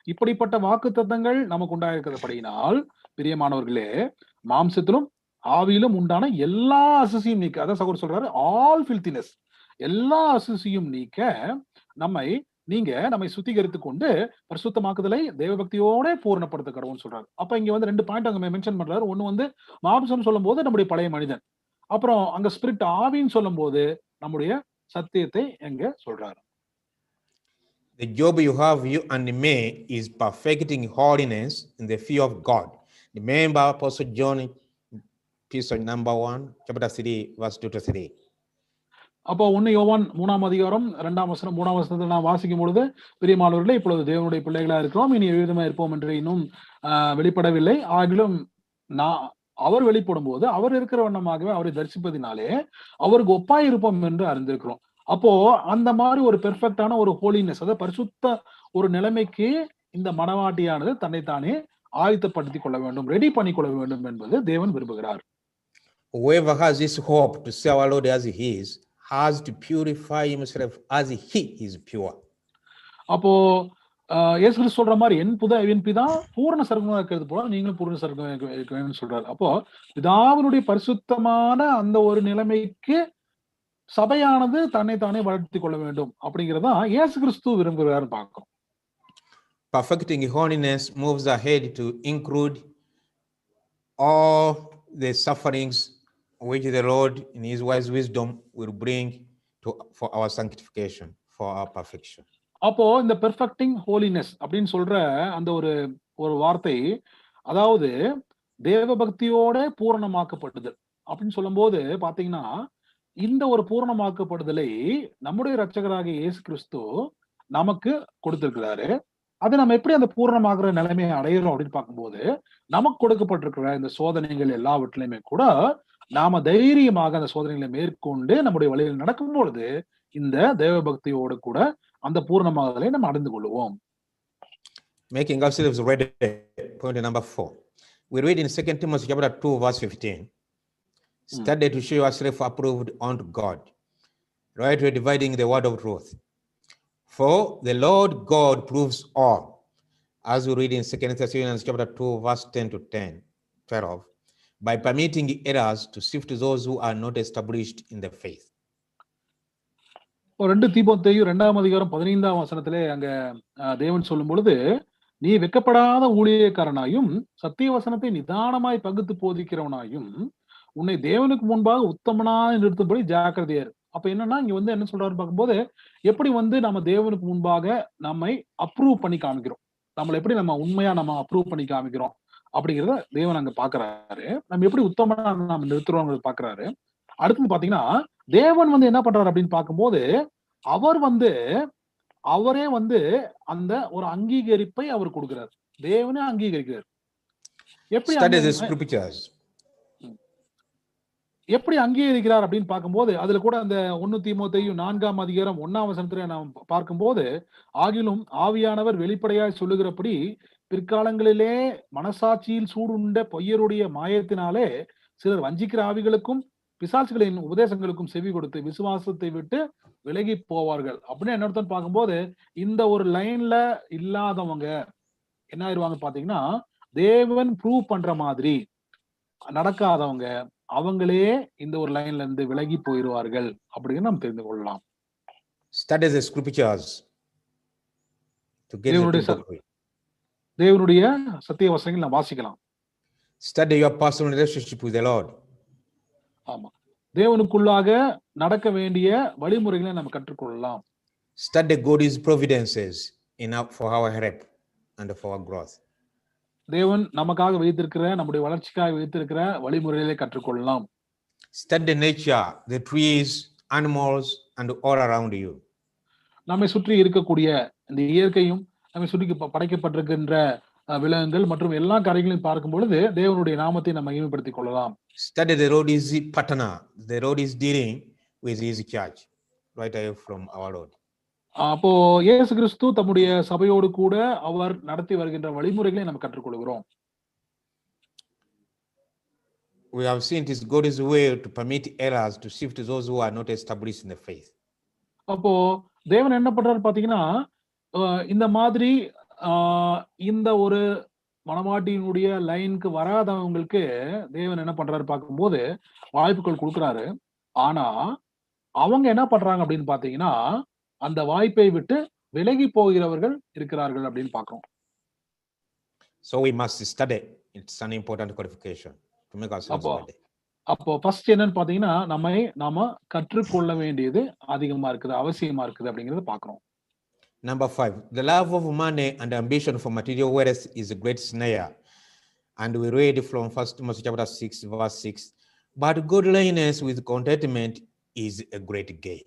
இப்படிப்பட்ட வாக்குத்தத்தங்கள் நமக்கு உண்டாயிருக்கிறபடியினால் பிரியமானவர்களே, மாம்சத்திலும் ஆவியிலும் உண்டான எல்லா அசுசியும் நீக்க, அதான் சகோதரர் சொல்றாரு, ஆல் ஃபில்தினஸ், எல்லா அசுசியும் நீக்க நம்மை சுத்திகரித்துக் கொண்டு பரிசுத்தமாக்குதலை தேவபக்தியோட பூரணப்படுத்த கடவுள்னு சொல்றாரு. அப்ப இங்க 2 பாயிண்ட் அங்க மென்ஷன் பண்றாரு. ஒண்ணு மாம்சம் சொல்லும் போது நம்முடைய பழைய மனிதன், அப்புறம் அங்க ஸ்பிரிட் ஆவின்னு சொல்லும் போது நம்முடைய சத்தியத்தை எங்க சொல்றாரு. The job you have, you and me, is perfecting holiness in the fear of God. Remember Apostle John, epistle number 1, chapter 3, verse 2 to 3. அப்போ 1 யோவான் 3ஆம் அதிகாரம் 2ஆம் வசனம் 3ஆம் வசனத்தை நான் வாசிக்கும் பொழுது, பிரியமானவர்களே, இப்பொழுது தேவனுடைய பிள்ளைகளா இருக்கிறோம், இனி எவ்விதமா இருப்போம் என்று இன்னும் வெளிப்படவில்லை. ஆகிலும் அவர் வெளிப்படும் போது அவர் இருக்கிற வண்ணமாகவே அவரை தரிசிப்பதினாலே அவருக்கு ஒப்பாய் இருப்போம் என்று அறிந்திருக்கிறோம். அப்போ அந்த மாதிரி ஒரு பெர்ஃபெக்டான ஒரு ஹோலினஸ், அதாவது பரிசுத்த ஒரு நிலைமைக்கு இந்த மனவாட்டியானது தன்னைத்தானே ஆயத்தப்படுத்திக் கொள்ள வேண்டும், ரெடி பண்ணிக்கொள்ள வேண்டும் என்பது தேவன் விரும்புகிறார். Whoever has this hope to see our Lord as he is has to purify himself as he is pure. அப்போ இயேசு கிறிஸ்து சொல்ற மாதிரி என் பிதா பூரண சர்க்கமா இருக்கிறது போல நீங்களும் பூரண சர்க்கம் இருக்க வேணும்னு சொல்றாரு. அப்போ பிதாவினுடைய பரிசுத்தமான அந்த ஒரு நிலைமைக்கு சபையானது தன்னைத்தானே வளர்த்திக் கொள்ள வேண்டும் அப்படிங்கறதான் இயேசு கிறிஸ்து விரும்புகிறார் பார்க்கிறோம். Perfecting holiness moves ahead to include all the sufferings which the Lord in his wise wisdom will bring for our sanctification, for our perfection. அப்போ இந்த பெர்ஃபெக்டிங் ஹோலினஸ் அப்படின்னு சொல்ற அந்த ஒரு வார்த்தை, அதாவது தேவ பக்தியோட பூரணமாக்கப்படுதல் அப்படின்னு சொல்லும் போது பாத்தீங்கன்னா, இந்த ஒரு பூரணமாக்கப்படுதலை நம்முடைய இரட்சகராகிய இயேசு கிறிஸ்து நமக்கு கொடுத்திருக்கிறாரு. அது நம்ம எப்படி அந்த பூரணமாகிற நிலைமையை அடையிறோம் அப்படின்னு பார்க்கும்போது, நமக்கு கொடுக்கப்பட்டிருக்கிற இந்த சோதனைகள் எல்லாவற்றிலுமே கூட நாம தைரியமாக அந்த சோதனைகளை மேற்கொண்டு நம்முடைய வழியில் நடக்கும் பொழுது இந்த தேவ பக்தியோடு கூட அந்த பூரணமாகுதலை நம்ம அடைந்து கொள்வோம். Making ourselves ready, point number 4. We read in 2 Timothy chapter 2 verse 15. Study to show yourself approved unto God, rightly dividing the word of truth. For the Lord God proves all, as we read in 2 Thessalonians chapter 2 verse 10 to 12, by permitting errors to sift those who are not established in the faith. 2 தீமோத்தேயு 2ஆம் அதிகாரம் 15ஆம் வசனத்திலே அங்க தேவன் சொல்லும் பொழுது, நீ வெட்கப்படாத ஊழியக்காரனாயும் சத்திய வசனத்தை நிதானமாய் பகுத்து போதிக்கிறவனாயும் உன்னை தேவனுக்கு முன்பாக உத்தமனாய் நிறுத்தும்படி ஜாக்கிரதையார். அப்ப என்னன்னா இங்க என்ன சொல்றாரு பார்க்கும்போது, எப்படி நம்ம தேவனுக்கு முன்பாக நம்மை அப்ரூவ் பண்ணி காமிக்கிறோம், நம்மளை எப்படி நம்ம உண்மையா நம்ம அப்ரூவ் பண்ணி காமிக்கிறோம் அப்படிங்கிறத தேவன் அங்க பாக்குறாரு. நம்ம எப்படி உத்தமனா நம்ம நிறுத்துறோம் பாக்குறாரு. அடுத்தது பாத்தீங்கன்னா, தேவன் என்ன பண்றாரு அப்படின்னு பார்க்கும்போது, அவரே அந்த ஒரு அங்கீகரிப்பை அவர் கொடுக்கிறார். தேவனே அங்கீகரிக்கிறார். எப்படி? Study the scriptures. எப்படி அங்கீகரிக்கிறார் அப்படின்னு பார்க்கும்போது அதுல கூட அந்த 1 தீமோத்தேயு 4ஆம் அதிகாரம் 1ஆம் வசனத்துல நாம் பார்க்கும்போது, ஆகிலும் ஆவியானவர் வெளிப்படையாய் சொல்லுகிறபடி பிற்காலங்களிலே மனசாட்சியில் சூடுண்ட பொய்யருடைய மாயத்தினாலே சிலர் வஞ்சிக்கிற ஆவிகளுக்கும் பிசாசுகளின் உபதேசங்களுக்கும் செவி கொடுத்து விசுவாசத்தை விட்டு விலகி போவார்கள் அப்படின்னு என்ன அர்த்தம் பார்க்கும்போது, இந்த ஒரு லைன்ல இல்லாதவங்க என்ன ஆயிருவாங்க பாத்தீங்கன்னா, தேவன் ப்ரூவ் பண்ற மாதிரி நடக்காதவங்க அவங்களே இந்த ஒரு லைன்ல இருந்து விலகி போயிடுவார்கள் அப்படின்னு நாம் தெரிந்து கொள்ளலாம். Study the scriptures to get the truth of it. தேவனுடைய சத்திய வசனங்கள் நாம் வாசிக்கலாம். Study your personal relationship with the Lord. ஆமா, தேவனுக்குள்ளாக நடக்க வேண்டிய வழிமுறைகளை நம்ம கற்றுக்கொள்ளலாம். Study God's providences for our help and for our growth. தேவன் நமக்காக வைத்திருக்கிற நம்முடைய வளர்ச்சிக்காக வைத்திருக்கிற வழிமுறைகளை கற்றுக்கொள்ளலாம். Study nature, the trees, animals and all around you. நம்மை சுற்றி இருக்கக்கூடிய இந்த இயற்கையும் நம்மை சுற்றி படைக்கப்பட்டிருக்கின்ற விலங்குகள் மற்றும் எல்லா காரியங்களையும் பார்க்கும் பொழுது தேவனுடைய நாமத்தை நம்ம மகிமைப்படுத்திக் கொள்ளலாம். Study the Lord is partner. The Lord is dealing with his church right away from our Lord. அப்போ இயேசு கிறிஸ்து தம்முடைய சபையோடு கூட அவர் நடத்தி வருகின்ற வழிமுறைகளை நம்ம கற்றுக்கொள்கிறோம். We have seen it is God's way to permit errors to shift those who are not established in the faith. அப்போ தேவன் என்ன பண்றாரு பாத்தீங்கன்னா, இந்த மாதிரி இந்த ஒரு மனவாட்டியினுடைய லைனுக்கு வராதவங்களுக்கு தேவன் என்ன பண்றாரு பார்க்கும்போது வாய்ப்புகள் கொடுக்குறாரு. ஆனா அவங்க என்ன பண்றாங்க அப்படின்னு பாத்தீங்கன்னா, அந்த வாய்ப்பை விட்டு விலகி போகிறவர்கள் இருக்கிறார்கள் அப்படின்னு பார்க்கிறோம். So we must study. It's an important qualification to make ourselves ready. அப்போ ஃபர்ஸ்ட் என்னன்னு பாத்தீங்கன்னா, நாம கற்றுக்கொள்ள வேண்டியது அதிகமா இருக்குது, அவசியமா இருக்குது அப்படிங்கறத பார்க்கிறோம். Number 5, the love of money and ambition for material wealth is a great snare. And we read from 1 Timothy chapter 6, verse 6. But godliness with contentment is a great gain.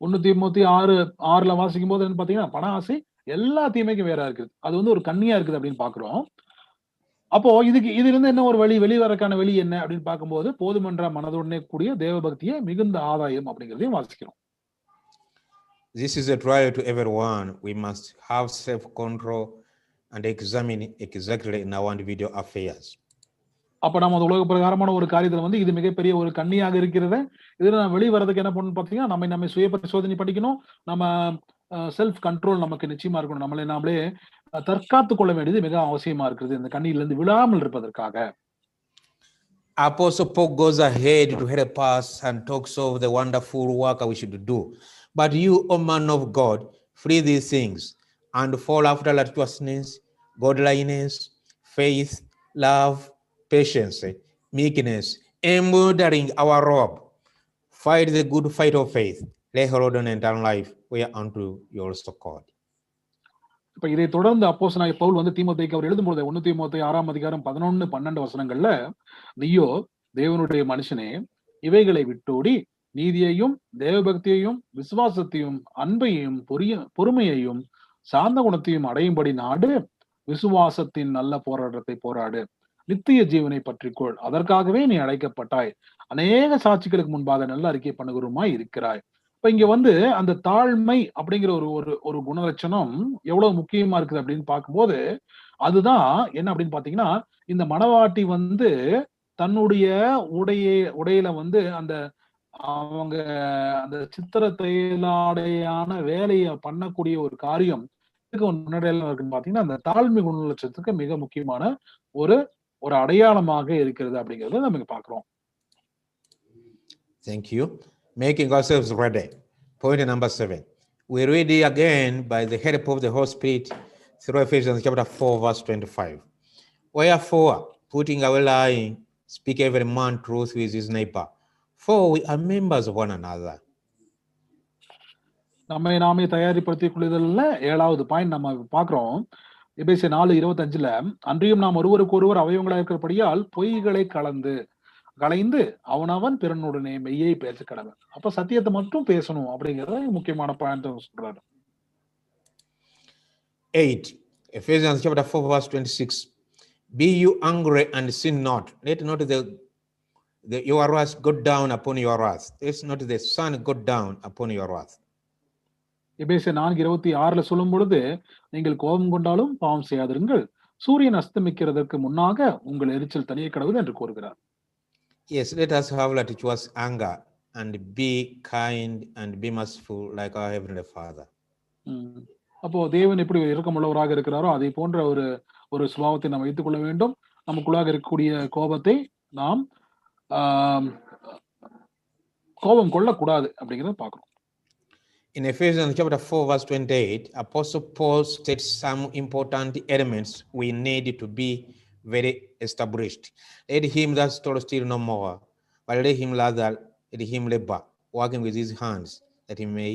1 Timothy 6:6ல வாசிக்கும் போது என்ன பாத்தீங்கன்னா, பண ஆசை எல்லா தீமைக்கும் வேற இருக்குது, அது வந்து ஒரு கண்ணியா இருக்குது அப்படின்னு பாக்குறோம். அப்போ இதுல இருந்து என்ன ஒரு வெளிவரக்கான வழி என்ன அப்படின்னு பார்க்கும்போது, போதுமன்ற மனதுடனே கூடிய தேவபக்தியே மிகுந்த ஆதாயம் அப்படிங்கிறதையும் வாசிக்கிறோம். This is a trial to everyone. We must have self-control and examine exactly in our individual affairs. அப்ப நம்ம உலக பிரகாரமான ஒரு காரியத்துல வந்து இது மிகப்பெரிய ஒரு கண்ணியாக இருக்கிறது. இதுல நம்ம வெளிவரதுக்கு என்ன பண்ணணும் பாத்தீங்கன்னா, நம்ம சுய பரிசோதனை படிக்கணும். நம்ம செல்ஃப் கண்ட்ரோல் நமக்கு நிச்சயமா இருக்கணும். நாமளே தற்காத்து கொள்ள வேண்டியது மிக அவசியமா இருக்குது, இந்த கண்ணியிலிருந்து விழாமல் இருப்பதற்காக. Apostle Paul goes ahead to help us and talks of the wonderful work we should do. But you, O man of God, flee these things and fall after righteousness, godliness, faith, love, patience, meekness, embodying our robe. Fight the good fight of faith. Lay hold on eternal life, whereunto you also called. இப்ப இதை தொடர்ந்து அப்போஸ்தலனாகிய பவுல் வந்து தீமோத்தேயுக்கு அவர் எழுதும்போது 1 தீமோத்தேயு 6ஆம் அதிகாரம் 11-12 வசனங்கள்ல, நீயோ தேவனுடைய மனுஷனே, இவைகளை விட்டோடி நீதியையும் தேவபக்தியையும் விசுவாசத்தையும் அன்பையும் பொறுமையையும் சாந்த குணத்தையும் அடையும்படி நாடு, விசுவாசத்தின் நல்ல போராட்டத்தை போராடு, நித்திய ஜீவனை பற்றிக்கொள், அதற்காகவே நீ அழைக்கப்பட்டாய், அநேக சாட்சிகளுக்கு முன்பாக நல்ல அறிக்கை பண்ணுகிறவருமாய் இருக்கிறாய். இப்ப இங்க வந்து அந்த தாழ்மை அப்படிங்கிற ஒரு குணலட்சணம் எவ்வளவு முக்கியமா இருக்குது அப்படின்னு பார்க்கும்போது, அதுதான் என்ன அப்படின்னு பாத்தீங்கன்னா, இந்த மணவாட்டி வந்து தன்னுடைய உடையில வந்து அவங்க அந்த சித்திர தையலாடையான வேலையை பண்ணக்கூடிய ஒரு காரியம் முன்னாடியெல்லாம் இருக்குன்னு பாத்தீங்கன்னா, அந்த தாழ்மை குணலட்சத்துக்கு மிக முக்கியமான ஒரு அடையாளமாக இருக்கிறது அப்படிங்கறத நம்ம பாக்குறோம். Thank you. Making ourselves ready. Point number 7. We read it again by the help of the Holy Spirit through Ephesians chapter 4, verse 25. Wherefore, putting away lying, speak every man truth with his neighbor, for we are members of one another. நம்மை நாமே தயாரிப்படுத்திக் கொள்ளுதல்ல 7வது point நம்ம பாக்குறோம். எபேசியர் 4:25ல, அன்றியும் நாம் ஒருவருக்கு ஒருவர் அவயவங்களாக இருக்கிறபடியால் பொய்களை களைந்து அவனவன் பிறனுடனே மெய்யை பேச கடவன். அப்ப சத்தியத்தை மட்டும் பேசணும் அப்படிங்கறது முக்கியமான பாயிண்ட் சொல்றாரு. 8. Ephesians chapter 4, verse 26. Be you angry and sin not. Let not your wrath go down upon your wrath. It's not the sun go down upon your wrath. எபேசியர் 4:26 சொல்லும் பொழுது, நீங்கள் கோபம் கொண்டாலும் பாவம் செய்யாதிருங்கள், சூரியன் அஸ்தமிக்கிறதற்கு முன்னாக உங்கள் எரிச்சல் தணிய கடவுள் என்று கூறுகிறார். Yes, let us have righteous anger and be kind and be merciful like our heavenly Father. அப்போ தேவன் எப்படி இரக்கமுள்ளவராக இருக்கிறாரோ அதை போன்ற ஒரு சுபாவத்தை நாம் வைத்துக் கொள்ள வேண்டும். நமக்குள்ளாக இருக்கக்கூடிய கோபத்தை நாம் கோபம் கொள்ளக்கூடாது அப்படிங்கிறத பார்க்கணும். In Ephesians chapter 4 verse 28, Apostle Paul states some important elements we need to be very established. Let him that stole steal no more, but let him labor, working with his hands, that he may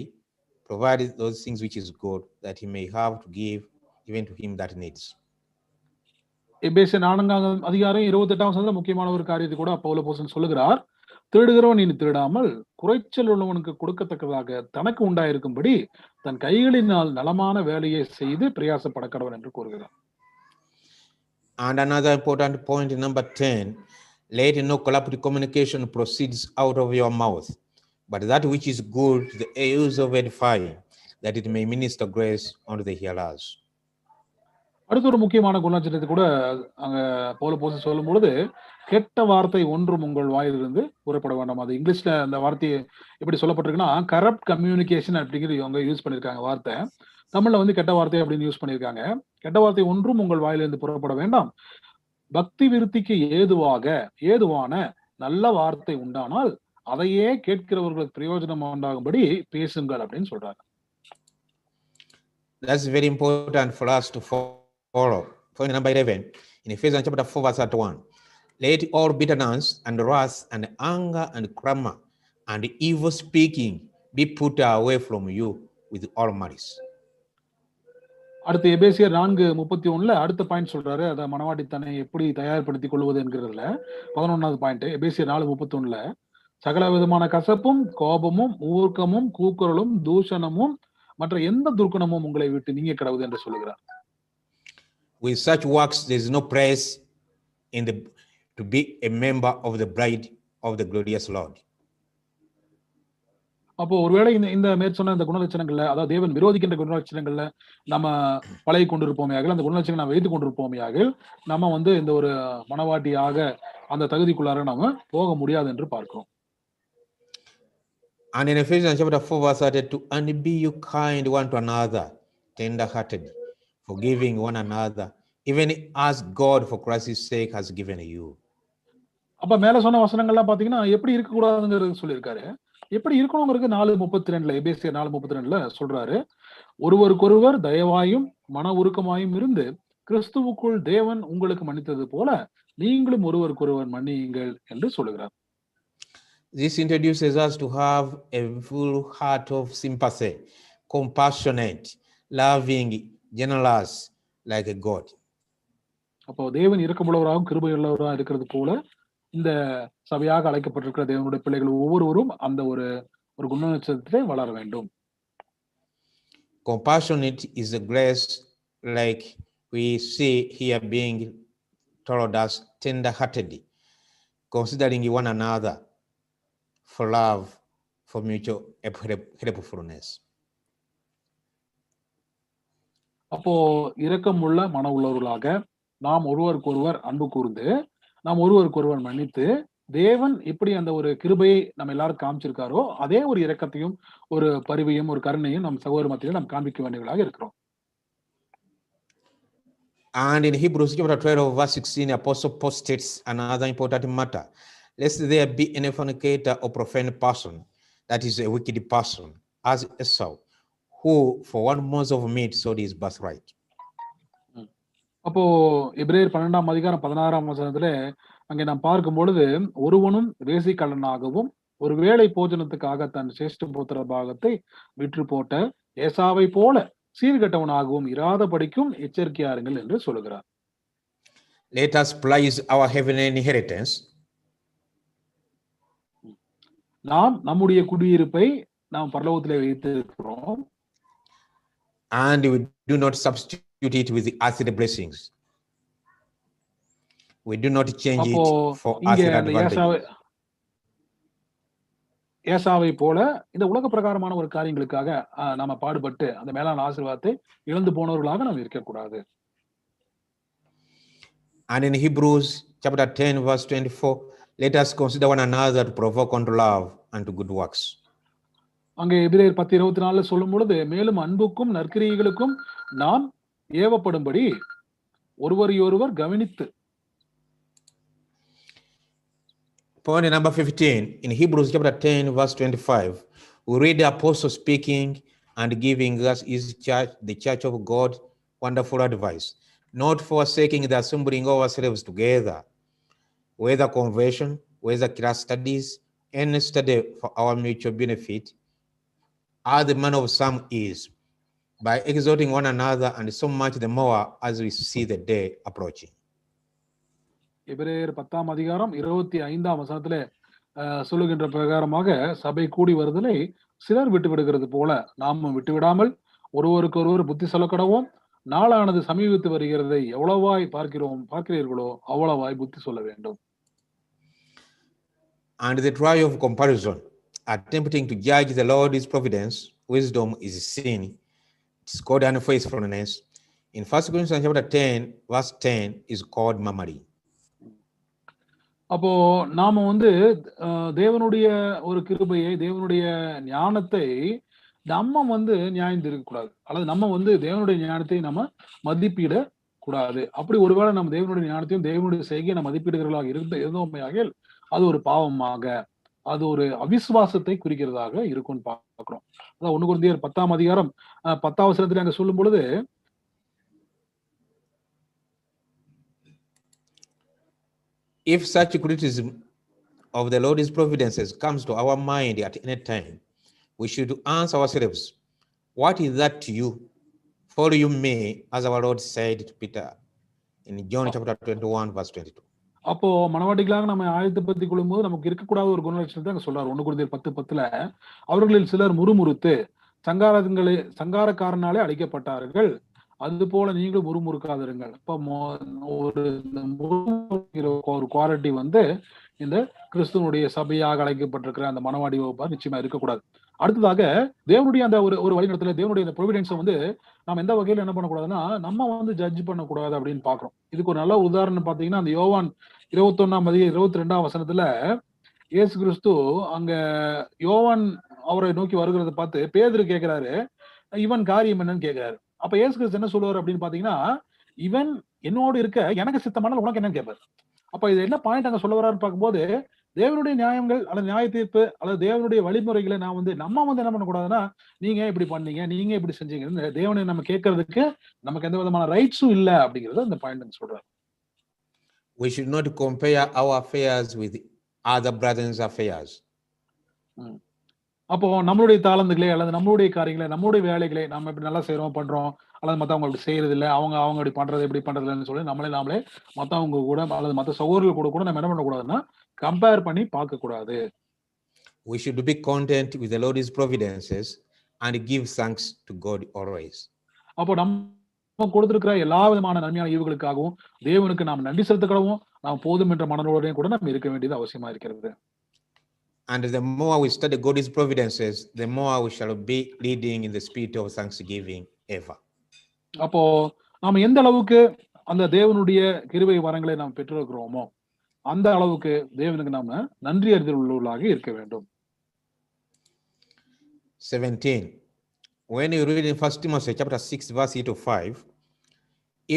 provide those things which is good, that he may have to give even to him that needs. எபேசியர் 4:28 முக்கியமான ஒரு காரியத்தை கூட பவுல் அப்போஸ்தலன் சொல்லுகிறார். திருடுகிறவன் இனி திருடாமல் குறைச்சல் உள்ளவனுக்கு கொடுக்கத்தக்கதாக தனக்கு உண்டாயிருக்கும்படி தன் கைகளினால் நலமான வேலையை செய்து பிரயாசப்பட கடவன் என்று கூறுகிறார். And another important point, number 10, let no corrupt communication proceeds out of your mouth, but that which is good to the use of edifying, that it may minister grace unto the hearers. அடுத்த ஒரு முக்கியமான குணாச்சரியத்தை கூட அங்க பவுல் அப்போஸ்தலன் சொல்லும் பொழுது, கெட்ட வார்த்தை ஒன்றும் உங்கள் வாயிலிருந்து புறப்பட வேண்டாம். அது இங்கிலீஷ்ல அந்த வார்த்தையை எப்படி சொல்லப்பட்டிருக்குன்னா, கரப்ட் கம்யூனிகேஷன் அப்படிங்கிறது இவங்க யூஸ் பண்ணிருக்காங்க வார்த்தை. தமிழ்ல வந்து கெட்ட வார்த்தை அப்படின்னு யூஸ் பண்ணிருக்காங்க. கெட்ட வார்த்தை ஒன்றும் உங்கள் வாயிலிருந்து புறப்பட வேண்டாம், பக்தி விருத்திக்கு ஏதுவான நல்ல வார்த்தை உண்டானால் அதையே கேட்கிறவர்களுக்கு பிரயோஜனம் உண்டாகும்படி பேசுங்கள் அப்படின்னு சொல்றாங்க. That's very important for us to follow. Point number 11, in Ephesians chapter 4 verse 1, let all bitterness and wrath and anger and clamor and evil speaking be put away from you with all malice. அடுத்து எபேசியர் 4:31 அடுத்த point சொல்றாரு. அத மனவாட்டி தன்னை எப்படி தயார்படுத்திக் கொள்வது என்கிறதுல 11வது பாயிண்ட் எபேசியர் 4:31, சகல விதமான கசப்பும் கோபமும் ஊர்க்கமும் கூக்குரலும் தூஷணமும் மற்ற எந்த துர்க்குணமும் உங்களை விட்டு நீங்க கடவுது என்று சொல்லுகிறார். With such works there is no place to be a member of the bride of the glorious Lord. அப்போ ஒருவேளை இந்த மேற்சொன்ன இந்த குணலட்சணங்கள்ல, அதாவது தேவன் விரோதிக்கின்ற குணலட்சணங்கள்ல நம்ம பழகி கொண்டிருப்போமையாக, அந்த குணலட்சணங்களை நம்ம வைத்துக் கொண்டிருப்போமையாக, நம்ம வந்து இந்த ஒரு மனவாட்டியாக அந்த தகுதிக்குள்ளார நாம போக முடியாது என்று பார்க்கிறோம். And in Ephesians chapter 4 verse 32, and be you kind one to another, tender-hearted, forgiving one another, even as God for Christ's sake has given you. அப்ப மேல சொன்ன வசனங்கள்லாம் பாத்தீங்கன்னா எப்படி இருக்க கூடாதுங்கிறது சொல்லியிருக்காரு. எப்படி இருக்கணுங்கிறது 4:32 எபேசியர் 4:32 சொல்றாரு. ஒருவருக்கொருவர் தயவாயும் மன உருக்கமாயும் இருந்து கிறிஸ்துவுக்குள் தேவன் உங்களுக்கு மன்னித்தது போல நீங்களும் ஒருவருக்கொருவர் மன்னியுங்கள் என்று சொல்லுகிறார். This introduces us to have a full heart of sympathy, compassionate, loving, generous, like a God. அப்போ தேவன் இரக்கமுள்ளவராகவும் கிருபையுள்ளவராக இருக்கிறது போல இந்த சபையாக அழைக்கப்பட்டிருக்கிற தேவனுடைய பிள்ளைகள் ஒவ்வொருவரும் அந்த ஒரு குணநட்சத்திரத்தை வளர வேண்டும். Compassionate is a grace like we see here being told us, tender-hearted, considering one another for love, for mutual helpfulness. அப்போ இரக்கமுள்ள மன உள்ளவர்களாக நாம் ஒருவருக்கொருவர் அன்பு கூர்ந்து நாம் ஒருவருக்கொருவர் மன்னித்து தேவன் எப்படி அந்த ஒரு கிருபையை நம்ம எல்லாரும் காமிச்சிருக்காரோ அதே ஒரு இரக்கத்தையும் ஒரு பரிவையும் ஒரு கருணையும் நம் சகோதர மத்தியில நாம் காண்பிக்க வேண்டியவர்களாக இருக்கிறோம். And in Hebrews chapter 12 verse 16, Apostle Paul states another important matter. Lest there be any fornicator or profane person, that is a wicked person, as Esau, who for one month of meat sold his birthright. அப்போ எபிரேயர் 12:16 அங்கே நாம் பார்க்கும் பொழுது, ஒருவனும் வேசிக்கல்லனாகவும் ஒரு வேளை போஜனத்துக்காக தன் சேஷ்ட புத்திர பாகத்தை விற்று போட்ட ஏசாவை போல சீர்கட்டவனாகவும் இராதபடிக்கும் எச்சரிக்கையாருங்கள் என்று சொல்லுகிறார். Let us prize our heavenly inheritance. நாம் நம்முடைய குடியிருப்பை நாம் பரலோகத்திலே வைத்திருக்கிறோம். And we do not substitute it with the earthly blessings. We do not change it for earthly advantages. ஏசாவை போல இந்த உலக பிரகாரமான ஒரு காரியங்களுக்காக நாம பாடுபட்டு அந்த மேலான ஆசீர்வாதத்தை இழந்து போனவர்களாக நாம் இருக்கக்கூடாது. And in Hebrews chapter 10 verse 24, let us consider one another to provoke unto love and to good works. அங்கே எபிரேயர் 10:24 சொல்லும் பொழுது, மேலும் அன்புக்கும் நற்கிரியைகளுக்கும் நாம் ஏவப்படும்படி ஒருவரையொருவர் கவனித்து. Point number 15, in Hebrews chapter 10 verse 25, we read the apostle speaking and giving us his church, the church of God, wonderful advice, not forsaking the assembling of ourselves together, whether conversion, whether class studies, any study for our mutual benefit, as the manner of some is, by exhorting one another, and so much the more as we see the day approaching. எபிரேயர் 10:25 சொல்லுகின்ற பிரகாரமாக சபை கூடி வருதலை சிலர் விட்டு விடுகிறது போல நாமும் விட்டுவிடாமல் ஒருவருக்கொருவர் புத்தி சொல்ல கடவோம். நாளானது சமீபித்து வருகிறதை எவ்வளவாய் பார்க்கிறீர்களோ அவ்வளவாய் புத்தி சொல்ல வேண்டும். And the try of comparison, attempting to judge the Lord's providence, wisdom is sin. It's called unfaithfulness. In 1 Corinthians chapter 10 verse 10 is called murmuring. அப்போ நாம தேவனுடைய ஒரு கிருபையை, தேவனுடைய ஞானத்தை நம்ம நியாயம் தீர்க்க கூடாது, அல்லது நம்ம தேவனுடைய ஞானத்தை நம்ம மதிப்பிட கூடாது. அப்படி ஒருவேளை நம்ம தேவனுடைய ஞானத்தையும் தேவனுடைய செய்கையை நம்ம மதிப்பீடுகளாக இருந்தோமையாக அது ஒரு பாவமாக, அது ஒரு அவிசுவாசத்தை குறிக்கிறதாக இருக்கும்னு பார்க்கிறோம். அதான் 1 கொரிந்தியர் 10:10 அங்க சொல்லும் பொழுது, if such criticism of the Lord's providences comes to our mind at any time, we should ask ourselves, what is that to you? Follow you me, as our Lord said to Peter in John chapter 21 verse 22. அப்போ மனவாட்டிகளாக நம்ம ஆயத்தப்படுத்திக் கொள்ளும் போது நமக்கு இருக்கக்கூடாத ஒரு குணலட்சணத்தை அங்க சொல்றாரு. 1 கொரிந்தியர் 10:10 அவர்களில் சிலர் முறுமுறுத்து சங்காரக்காரனாலே அழிக்கப்பட்டார்கள், அது போல நீங்களும் முறுமுறுக்காதிருங்கள். இப்ப ஒரு குவாலிட்டி இந்த கிறிஸ்துவனுடைய சபையாக அழைக்கப்பட்டிருக்கிற அந்த மனவாடி வகுப்பார் நிச்சயமா இருக்கக்கூடாது. அடுத்ததாக தேவனுடைய அந்த ஒரு வழிநடத்தல, தேவனுடைய இந்த ப்ரொவிடன்ஸை நம்ம எந்த வகையில என்ன பண்ணக்கூடாதுன்னா, நம்ம ஜட்ஜ் பண்ணக்கூடாது அப்படின்னு பாக்குறோம். இதுக்கு ஒரு நல்ல உதாரணம் பாத்தீங்கன்னா, அந்த யோவான் 21:22 இயேசு கிறிஸ்து அங்க யோவான் அவரை நோக்கி வருகிறத பார்த்து பேதுரு கேட்கிறாரு, இவன் காரியம் என்னன்னு கேட்கிறாரு. அப்ப இயேசு கிறிஸ்து என்ன சொல்லுவார் அப்படின்னு பாத்தீங்கன்னா, இவன் என்னோடு இருக்க எனக்கு சித்தமானால் உனக்கு என்னன்னு கேட்பாரு. அப்ப இது என்ன பாயிண்ட் அங்க சொல்ல வர்றாருன்னு பார்க்கும்போது, தேவனுடைய நியாயங்கள் அல்லது நியாய தீர்ப்பு அல்லது தேவனுடைய வழிமுறைகளை நம்ம என்ன பண்ணக்கூடாதுன்னா, நீங்க இப்படி பண்ணீங்க, நீங்க இப்படி செஞ்சீங்க, தேவனை நம்ம கேட்கறதுக்கு நமக்கு எந்த விதமான ரைட்ஸும் இல்ல அப்படிங்கறத அந்த பாயிண்ட் சொல்றாரு. We should not compare our affairs with other brothers' affairs. அப்போ நம்மளுடைய தாளந்துகளை அல்லது நம்மளுடைய காரியங்களை, நம்மளுடைய வேலைகளை நம்ம இப்படி நல்லா செய்யறோம் பண்றோம், அல்லது மத்தவங்க அப்படி செய்யறது இல்லை, அவங்க அப்படி பண்றது இப்படி பண்றது இல்லைன்னு சொல்லி நாமளே மத்தவங்க கூட அல்லது மத்த சகோதரர்கள் கூட நம்ம என்ன பண்ணக்கூடாதுன்னா கம்பேர் பண்ணி பார்க்க கூடாது. We should be content with the Lord's providences and give thanks to God always. அப்போ நம்ம கொடுத்திருக்கிற எல்லா விதமான நன்மையான ஈவுகளுக்காகவும் தேவனுக்கு நாம் நன்றி செலுத்தக்கூடவும் நாம் போதும் என்ற மனதோடையும் கூட நம்ம இருக்க வேண்டியது அவசியமா இருக்கிறது. And the more we study God's providences, the more we shall be leading in the spirit of thanksgiving ever. அப்போ நாம எந்த அளவுக்கு அந்த தேவனுடைய கிருபை வரங்களை நாம் பெற்றிருக்கிறோமோ அந்த அளவுக்கு தேவனுக்கு நாம நன்றி அறிதல் உள்ளவர்களாக இருக்க வேண்டும். 17. When you read in 1 Timothy chapter 6 verse 8-5,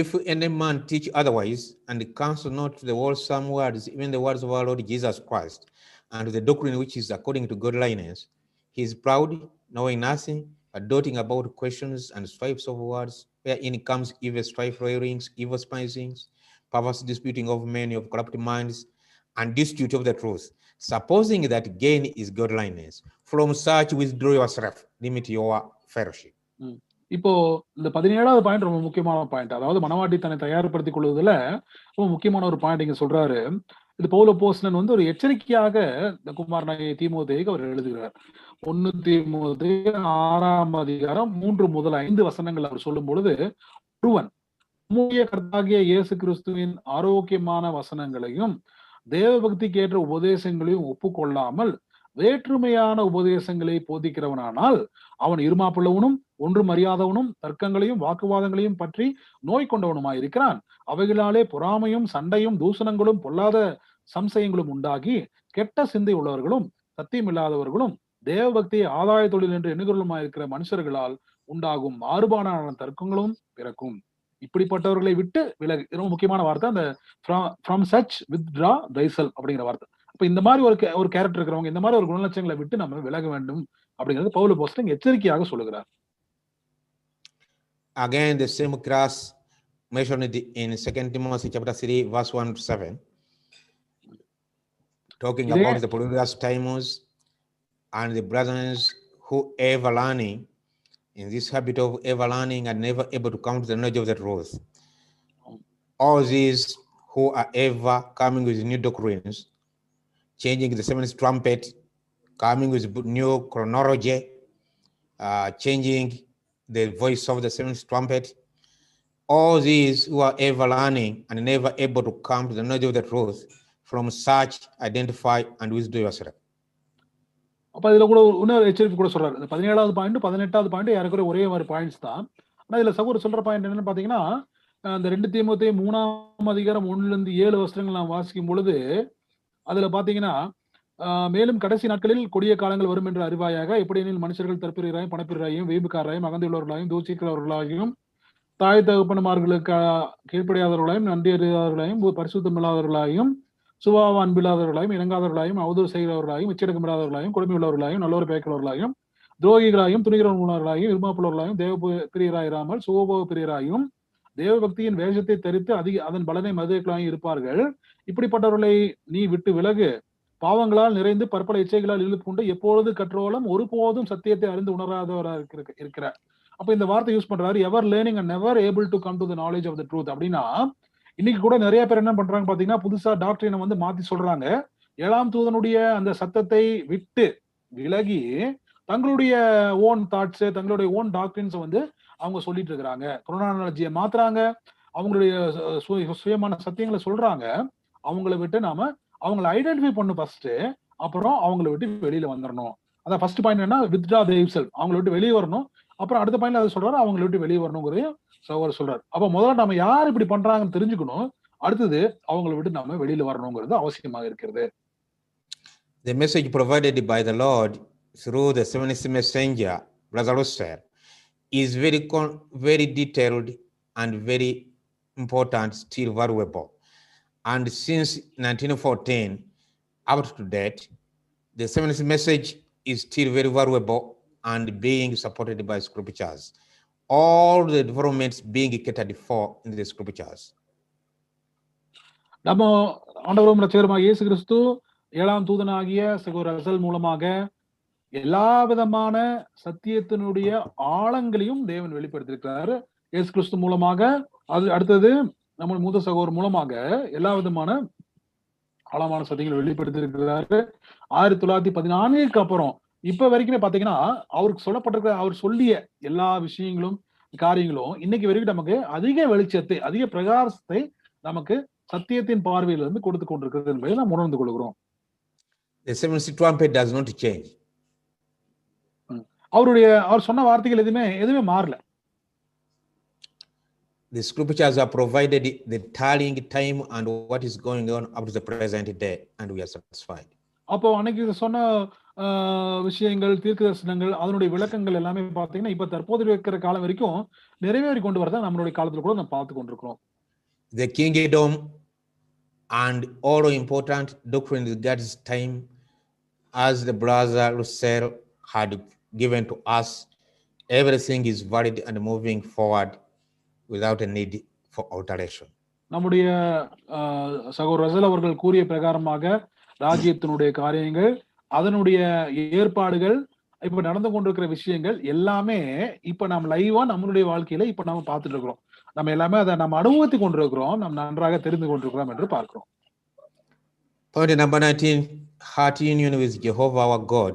if any man teach otherwise and counsel not the wholesome words, even the words of our Lord Jesus Christ, and the doctrine which is according to godliness, he is proud, knowing nothing, but doting about questions and strifes of words, wherein comes evil strife, railings, evil spisings, perverse disputing of many of corrupt minds, and dispute of the truth, supposing that gain is godliness. From such withdraw yourself, limit your fellowship. இப்போ இந்த 17வது point ரொம்ப முக்கியமான point. அதாவது மனவாட்டி தன்னை தயார்படுத்திக் கொள்வதில் ரொம்ப முக்கியமான ஒரு பாயிண்ட் இங்க சொல்றாரு. இது பவுல் அப்போஸ்தலன் ஒரு எச்சரிக்கையாக இந்த குமாரனாகிய தீமோத்தேயுக்கு அவர் எழுதுகிறார். 1 தீமோத்தேயு 6:3-5 அவர் சொல்லும் பொழுது, ஒருவன் நம்முடைய கர்த்தராகிய இயேசு கிறிஸ்துவின் ஆரோக்கியமான வசனங்களையும் தேவ பக்திக்கு ஏற்ற உபதேசங்களையும் ஒப்புக்கொள்ளாமல் வேற்றுமையான உபதேசங்களை போதிக்கிறவனானால் அவன் இருமாப்புள்ளவனும் ஒன்றும் அறியாதவனும் தர்க்கங்களையும் வாக்குவாதங்களையும் பற்றி நோய் கொண்டவனுமாயிருக்கிறான். அவைகளாலே பொறாமையும் சண்டையும் தூஷணங்களும் பொல்லாத சம்சயங்களும் உண்டாகி கெட்ட சிந்தை உள்ளவர்களும் சத்தியம் இல்லாதவர்களும் தேவ பக்தியை ஆதாய தொழில் என்று எண்ணுகிறவர்களுமாயிருக்கிற மனுஷர்களால் உண்டாகும் மாறுபாடான தர்க்கங்களும் பிறக்கும். இப்படிப்பட்டவர்களை விட்டு விலகு. ரொம்ப முக்கியமான வார்த்தை அந்த ஃப்ரம் சச் வித்ட்ரா தைசெல்ஃப் அப்படிங்கிற வார்த்தை. அப்ப இந்த மாதிரி ஒரு கேரக்டர் இருக்கிறவங்க, இந்த மாதிரி ஒரு குணலட்சங்களை விட்டு நம்ம விலக வேண்டும் அப்படிங்கிறது பவுல் அப்போஸ்தலன் எச்சரிக்கையாக சொல்லுகிறார். Again, the same class mentioned in 2 Timothy chapter 3, verse 1 to 7, talking about the Polybius Timus and the brothers who ever learning, in this habit of ever learning and never able to come to the knowledge of the truth. All these who are ever coming with new doctrines, changing the seventh trumpet, coming with new chronology, changing the voice of the seventh trumpet, all these who are ever learning and never able to come to the knowledge of the truth, from such identify and withdraw yourself. அப்ப இதுல கூட இன்னொரு எச்சரிக்கை கூட சொல்றாரு. 17வது point 18வது point யாருக்குரிய ஒரே மாதிரி points தான். ஆனா இதுல சகோதரர் சொல்ற பாயிண்ட் என்னன்னு பாத்தீங்கன்னா, அந்த 2 தீமோத்தேயு 3ஆம் அதிகாரம் 1-7 வசனங்கள் நாம் வாசிக்கும் பொழுது அதுல பாத்தீங்கன்னா, மேலும் கடைசி நாட்களில் கொடிய காலங்கள் வரும் என்று அறிவாயாக, எப்படியெனில் மனுஷர்கள் தற்பிரியராயும் பணப்பிரியராயும் வேம்புக்காரராயும் அகந்தையுள்ளவர்களாயும் தூசிக்கிறவர்களாயும் தாய் தகப்பன்மார்களுக்கு கீழ்ப்படியாதவர்களாயும் நன்றி அறியாதவர்களாயும் பரிசுத்தமில்லாதவர்களாயும் சுபாவ அன்பில்லாதவர்களாயும் இணங்காதவர்களாயும் அவதூறு செய்கிறவர்களாயும் இச்சடக்கமில்லாதவர்களாயும் கொடுமை உள்ளவர்களாயும் நல்லோர் பேய்க்கிறவர்களாயும் துரோகிகளாயும் துணிகிறவர்களாயும் இருமாப்புள்ளவர்களாயும் தேவ பிரியராயிராமல் சுகோபோக பிரியராயும் தேவ பக்தியின் வேஷத்தை தரித்து அதன் பலனை மதுக்களாயும் இருப்பார்கள். இப்படிப்பட்டவர்களை நீ விட்டு விலகு. பாவங்களால் நிறைந்து பற்பல இச்சைகளால் இழுப்புண்டு எப்பொழுது கற்றோலும் ஒருபோதும் சத்தியத்தை அறிந்து உணராதவராக இருக்கிற. அப்ப இந்த வார்த்தை யூஸ் பண்றாரு, ever learning and never able to come to the knowledge of the truth. அப்படின்னா இன்னைக்கு கூட நிறைய பேர் என்ன பண்றாங்க பாத்தீங்கன்னா, புதுசா டாக்டரினை வந்து மாத்தி சொல்றாங்க. 7ஆம் தூதனுடைய அந்த சத்தத்தை விட்டு விலகி தங்களுடைய ஓன் தாட்ஸ், தங்களுடைய ஓன் டாக்டரின்ஸ் வந்து அவங்க சொல்லிட்டு இருக்கிறாங்க. குரோனாலஜியை மாத்துறாங்க, அவங்களுடைய சுயமான சத்தியங்களை சொல்றாங்க. அவங்களை விட்டு நாம அவங்களை ஐடென்டிஃபை பண்ணணும் ஃபர்ஸ்ட், அப்புறம் அவங்களை விட்டு வெளியில வந்துடணும். அதான் ஃபர்ஸ்ட் பாயிண்ட் என்ன, வித்ட்ரா தெய்வெல்ஃப், அவங்களை விட்டு வெளியே வரணும். அப்புறம் அடுத்த பாயிண்ட்ல அதை சொல்றாரு, அவங்களை விட்டு வெளியே வரணுங்கிறதையும் சகோதரர் சொல்றாரு. அப்ப முதல்ல நம்ம யார் இப்படி பண்றாங்கன்னு தெரிஞ்சுக்கணும், அடுத்தது அவங்களை விட்டு நாம வெளியில வரணுங்கிறது அவசியமாக இருக்கிறது. The message provided by the Lord through the seventh messenger, Brother Russell, is very detailed and very important, still valuable. And since 1914 up to date, the seventh message is still very valuable and being supported by scriptures. All the developments being catered for in the scriptures. நம்ம ஆண்டவரும் இரட்சகருமாகிய இயேசு கிறிஸ்து 7ஆம் தூதனாகிய சகோதரர் Russell மூலமாக எல்லா விதமான சத்தியத்தினுடைய ஆழங்களையும் தேவன் வெளிப்படுத்தியிருக்கிறாரு. இயேசு கிறிஸ்து மூலமாக, அது அடுத்தது நம்ம மூத்த சகோதரர் மூலமாக எல்லா விதமான ஆழமான சத்தியங்களை வெளிப்படுத்தியிருக்கிறாரு. 1914க்கு அப்புறம் இப்ப வரைக்குமே பாத்தீங்கன்னா அவருக்கு சொல்லப்பட்டிருக்கிற, அவர் சொல்லிய எல்லா விஷயங்களும் காரியங்களும் இன்னைக்கு வரைக்கும் நமக்கு அதிக வெளிச்சத்தை, அதிக பிரகாசத்தை நமக்கு சத்தியத்தின் பார்வையிலிருந்து கொடுத்து கொண்டிருக்கிறது என்பதை நாம் உணர்ந்து கொள்கிறோம். The seventh trumpet does not change. அவர் சொன்ன வார்த்தைகள் எதுவுமே மாறல. The scriptures are provided the telling time and what is going on up to the present day, and we are satisfied. அப்போ அன்னைக்கு சொன்ன விஷயங்கள், தீர்க்க தரிசனங்கள், அதனுடைய விளக்கங்கள் எல்லாமே பாத்தீங்கன்னா இப்ப தற்போது இருக்கிற காலம் வரைக்கும் நிறைவேறி கொண்டு வரத நம்மளுடைய காலத்துல கூட நம்ம பார்த்து கொண்டிருக்கிறோம். The kingdom and all important doctrine in God's time, as the brother Russell had given to us, everything is valid and moving forward without a need for alteration. நம்முடைய சகோதரர் ரசல் அவர்கள் கூறிய பிரகாரமாக ராஜ்யத்தினுடைய காரியங்கள், அதனுடைய ஏற்பாடுகள், இப்ப நடந்து கொண்டிருக்கிற விஷயங்கள் எல்லாமே இப்ப நம்ம லைவா நம்மளுடைய வாழ்க்கையில இப்ப நாம பார்த்துட்டு இருக்கிறோம். நம்ம எல்லாமே அதை நம்ம அனுபவித்துக் கொண்டிருக்கிறோம், நம்ம நன்றாக தெரிந்து கொண்டிருக்கிறோம் என்று பார்க்கிறோம். Point number 19, heart union with Jehovah our God,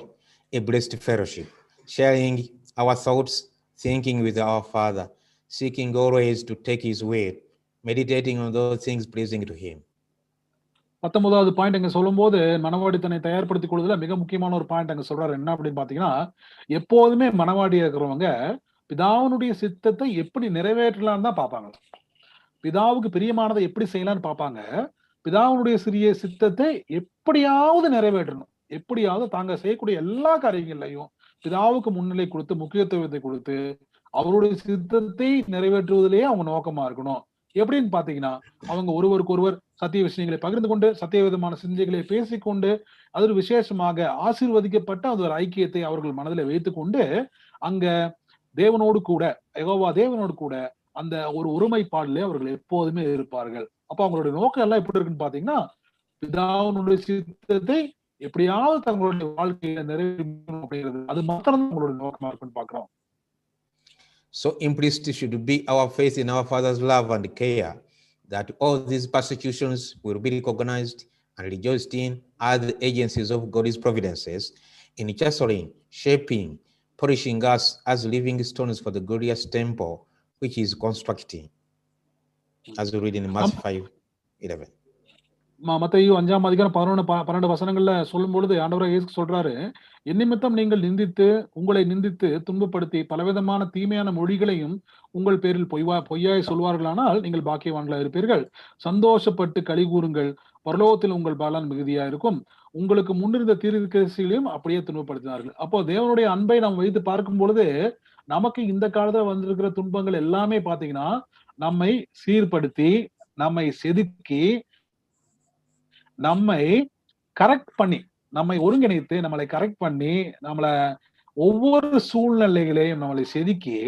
a blessed fellowship, sharing our thoughts, thinking with our Father, seeking always to take his way, meditating on those things pleasing to him. 19வது point அங்க சொல்லும்போது மனவாடி தன்னை தயார்படுத்திக் கொள்வதுல மிக முக்கியமான ஒரு point அங்க சொல்றாரு. என்ன அப்படின்னு பாத்தீங்கன்னா, எப்போதுமே மனவாடியா இருக்கிறவங்க பிதாவினுடைய சித்தத்தை எப்படி நிறைவேற்றலாம்னு தான் பார்ப்பாங்க. பிதாவுக்கு பிரியமானதை எப்படி செய்யலாம்னு பார்ப்பாங்க. பிதாவினுடைய சிறிய சித்தத்தை எப்படியாவது நிறைவேற்றணும். எப்படியாவது தாங்க செய்யக்கூடிய எல்லா காரியங்களையும் பிதாவுக்கு முன்னிலை கொடுத்து, முக்கியத்துவத்தை கொடுத்து, அவருடைய சித்தத்தை நிறைவேற்றுவதிலேயே அவங்க நோக்கமா இருக்கணும். எப்படின்னு பாத்தீங்கன்னா, அவங்க ஒருவருக்கொருவர் சத்திய விஷயங்களை பகிர்ந்து கொண்டு, சத்திய விதமான சிந்தைகளை பேசிக்கொண்டு, அது விசேஷமாக ஆசீர்வதிக்கப்பட்ட அந்த ஒரு ஐக்கியத்தை அவர்கள் மனதில் வைத்துக்கொண்டு, அங்க தேவனோடு கூட, யெகோவா தேவனோடு கூட அந்த ஒரு ஒருமைப்பாடிலே அவர்கள் எப்போதுமே இருப்பார்கள். அப்ப அவங்களுடைய நோக்கம் எல்லாம் எப்படி இருக்குன்னு பாத்தீங்கன்னா, பிதாவினுடைய சித்தத்தை எப்படியாவது தங்களுடைய வாழ்க்கையில நிறைவேற்றணும் அப்படிங்கிறது, அது மாத்திரம் அவங்களுடைய நோக்கமா இருக்குன்னு பாக்குறோம். So implicit should be our faith in our Father's love and care, that all these persecutions will be recognized and rejoiced in as the agencies of God's providences in chastening, shaping, polishing us as living stones for the glorious temple which is constructing, as we read in Matthew 5:11. மத்தேயு 5ஆம் அதிகாரம் 11-12 வசனங்கள்ல சொல்லும் பொழுது ஆண்டவராகிய இயேசு சொல்றாரு, என் நிமித்தம் நீங்கள் உங்களை நிந்தித்து துன்பப்படுத்தி பலவிதமான தீமையான மொழிகளையும் உங்கள் பேரில் பொய்யாய் சொல்வார்களானால் நீங்கள் பாக்கியவான்களா இருப்பீர்கள். சந்தோஷப்பட்டு களி கூறுங்கள், பரலோகத்தில் உங்கள் பலன் மிகுதியா இருக்கும். உங்களுக்கு முன்னிருந்த தீர்க்கதரிசிகளையும் அப்படியே துன்பப்படுத்தினார்கள். அப்போ தேவனுடைய அன்பை நாம் வைத்து பார்க்கும் பொழுது நமக்கு இந்த காலத்துல வந்திருக்கிற துன்பங்கள் எல்லாமே பாத்தீங்கன்னா, நம்மை சீர்படுத்தி, நம்மை செதுக்கி, நம்மை கரெக்ட் பண்ணி, நம்மை ஒருங்கிணைத்து, நம்மளை கரெக்ட் பண்ணி, நம்மள ஒவ்வொரு சூழ்நிலைகளையும் நம்மளை செதுக்கி,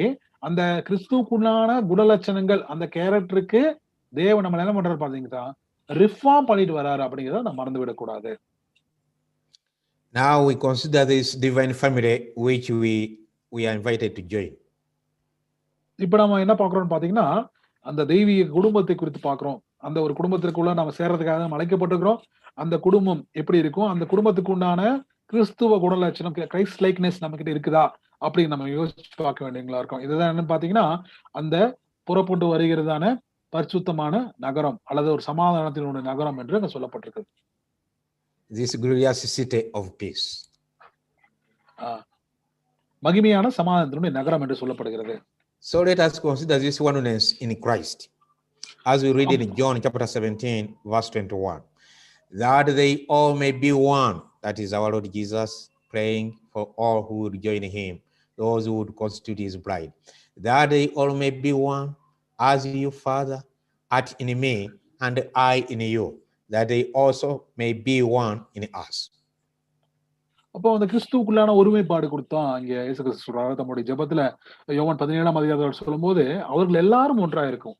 அந்த கிறிஸ்துவுக்குள்ளான குணலட்சணங்கள், அந்த கேரக்டருக்கு தேவன் நம்ம என்ன பண்றாரு பாத்தீங்கன்னா, ரிஃபார்ம் பண்ணிட்டு வராரு அப்படிங்கிறத நம்ம மறந்து விடக்கூடாது. Now we consider this divine family which we are invited to join. இப்ப நம்ம என்ன பாக்குறோம்னு பாத்தீங்கன்னா, அந்த தெய்வீக குடும்பத்தை குறித்து பாக்குறோம். அந்த ஒரு குடும்பத்திற்குள்ள நம்ம சேர்றதுக்காக நம்ம அழைக்கப்பட்டிருக்கிறோம். அந்த குடும்பம் எப்படி இருக்கும், அந்த குடும்பத்துக்கு உண்டான கிறிஸ்துவ குணலட்சணம், கிரைஸ்ட் லைக்னஸ் நம்ம கிட்ட இருக்குதா அப்படின்னு நம்ம யோசிச்சு பார்க்க வேண்டியங்களா இருக்கும். இதுதான் என்னன்னு பாத்தீங்கன்னா, அந்த புறப்பட்டு வருகிறதான பரிசுத்தமான நகரம் அல்லது ஒரு சமாதானத்தினுடைய நகரம் என்று அங்க சொல்லப்பட்டிருக்கு. This glorious city of peace. மகிமையான சமாதானத்தினுடைய நகரம் என்று சொல்லப்படுகிறது. So let us consider this oneness in Christ, as we read in John chapter 17, verse 21, that they all may be one. That is our Lord Jesus praying for all who would join him, those who would constitute his bride. That they all may be one, as you, Father, art in me, and I in you, that they also may be one in us. அப்போ அந்த கிறிஸ்துவுக்குள்ளான ஒருமைப்பாடு கொடுத்தோம் இங்க இயேசு கிறிஸ்து சொல்றாரு தம்முடைய ஜெபத்துல யோவான் 17ஆம் அதிகாரத்தில் சொல்லும் போது, அவர்கள் எல்லாரும் ஒன்றா இருக்கும்.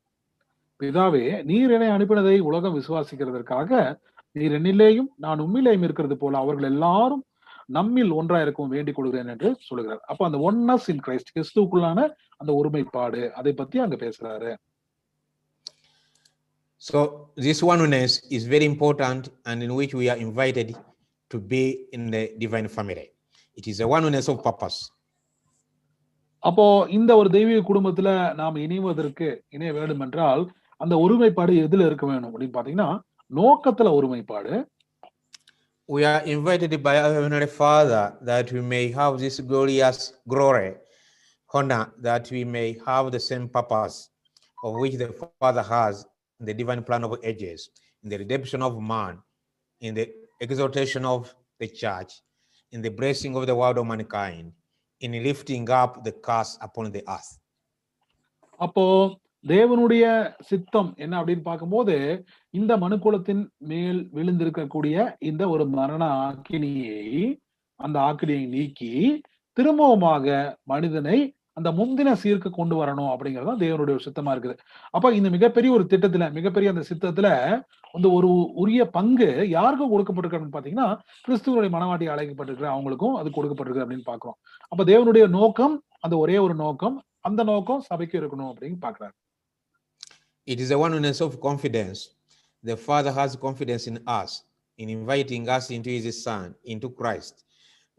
பிதாவே, நீர் என்னை அனுப்பினதை உலகம் விசுவாசிக்கிறதற்காக நீர் என்னிலேயும் நான் உம்மிலேயும் இருக்கிறது போல அவர்கள் எல்லாரும் நம்மில் ஒன்றா இருக்கும் வேண்டிக் கொள்கிறேன் என்று சொல்லுகிறார். அப்ப அந்த ஒன்னஸ் இன் கிரைஸ்ட், கிறிஸ்துவுக்குள்ளான அந்த ஒருமைப்பாடு, அதை பத்தி அங்க பேசுறாரு. So this oneness is very important and in which we are invited to be in the divine family. It is a oneness of purpose. அப்போ இந்த ஒரு தெய்வீக குடும்பத்துல நாம் இணைய வேண்டும் என்றால் அந்த ஒருமைப்பாடு எதுல இருக்க வேணும் அப்படின்னு பாத்தீங்கன்னா, நோக்கத்துல ஒருமைப்பாடு. We are invited by our Heavenly Father that we may have this glorious glory, honor, that we may have the same purpose of which the Father has in the divine plan of ages, in the redemption of man, in the exaltation of the church, in the blessing of the world of mankind, in lifting up the curse upon the earth. அப்போ தேவனுடைய சித்தம் என்ன அப்படின்னு பார்க்கும்போது, இந்த மனுக்குலத்தின் மேல் விழுந்திருக்கக்கூடிய இந்த ஒரு மரண ஆக்கினியை, அந்த ஆக்கினியை நீக்கி திரும்பவுமாக மனிதனை அந்த முந்தின சீர்க்கு கொண்டு வரணும் அப்படிங்கறதுதான் தேவனுடைய ஒரு சித்தமா இருக்குது. அப்ப இந்த மிகப்பெரிய ஒரு திட்டத்துல, மிகப்பெரிய அந்த சித்தத்துல வந்து ஒரு உரிய பங்கு யாருக்கும் கொடுக்கப்பட்டிருக்குன்னு பாத்தீங்கன்னா, கிறிஸ்துவனுடைய மனவாட்டி அழைக்கப்பட்டிருக்கிற அவங்களுக்கும் அது கொடுக்கப்பட்டிருக்கு அப்படின்னு பாக்குறோம். அப்ப தேவனுடைய நோக்கம், அந்த ஒரே ஒரு நோக்கம், அந்த நோக்கம் சபைக்கு இருக்கணும் அப்படின்னு பாக்குறாரு. It is a oneness of confidence. The Father has confidence in us, in inviting us into his Son, into Christ.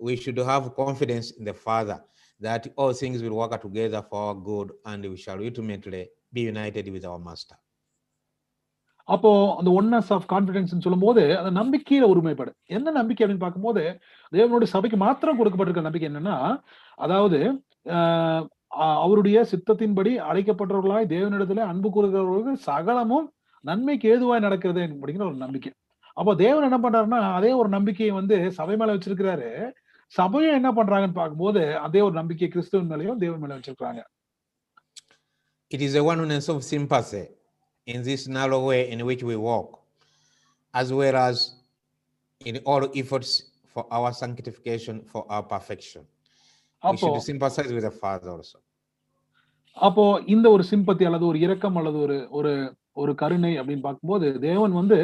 We should have confidence in the Father that all things will work together for our good and we shall ultimately be united with our Master. அப்போ அந்த oneness of confidence சொல்லும் போது அந்த நம்பிக்கையில ஒருமைப்பாடு. என்ன நம்பிக்கை அப்படின்னு பார்க்கும்போது தேவனுடைய சபைக்கு மாத்திரம் கொடுக்கப்பட்டிருக்க நம்பிக்கை என்னன்னா, அதாவது அவருடைய சித்தத்தின்படி அழைக்கப்பட்டவர்களாய் தேவனிடத்துல அன்பு கூறுகிறவர்கள் சகலமும் நன்மைக்கு ஏதுவாய் நடக்கிறது அப்படிங்கிற ஒரு நம்பிக்கை. அப்போ தேவன் என்ன பண்றாருன்னா அதே ஒரு நம்பிக்கையை வந்து சபை மேல வச்சிருக்கிறாரு. சபையும் என்ன பண்றாங்கன்னு பார்க்கும்போது அதே ஒரு நம்பிக்கை கிறிஸ்துவின் மேலயும் தேவன் மேல வச்சிருக்காங்க. It is a oneness of sympathy in this narrow way in which we walk, as well as in all efforts for our sanctification, for our perfection. We should sympathize with the Father also. அப்போ இந்த ஒரு sympathy அல்லது ஒரு இரக்கம் அல்லது ஒரு ஒரு கருணை அப்படின்னு பார்க்கும்போது தேவன் வந்து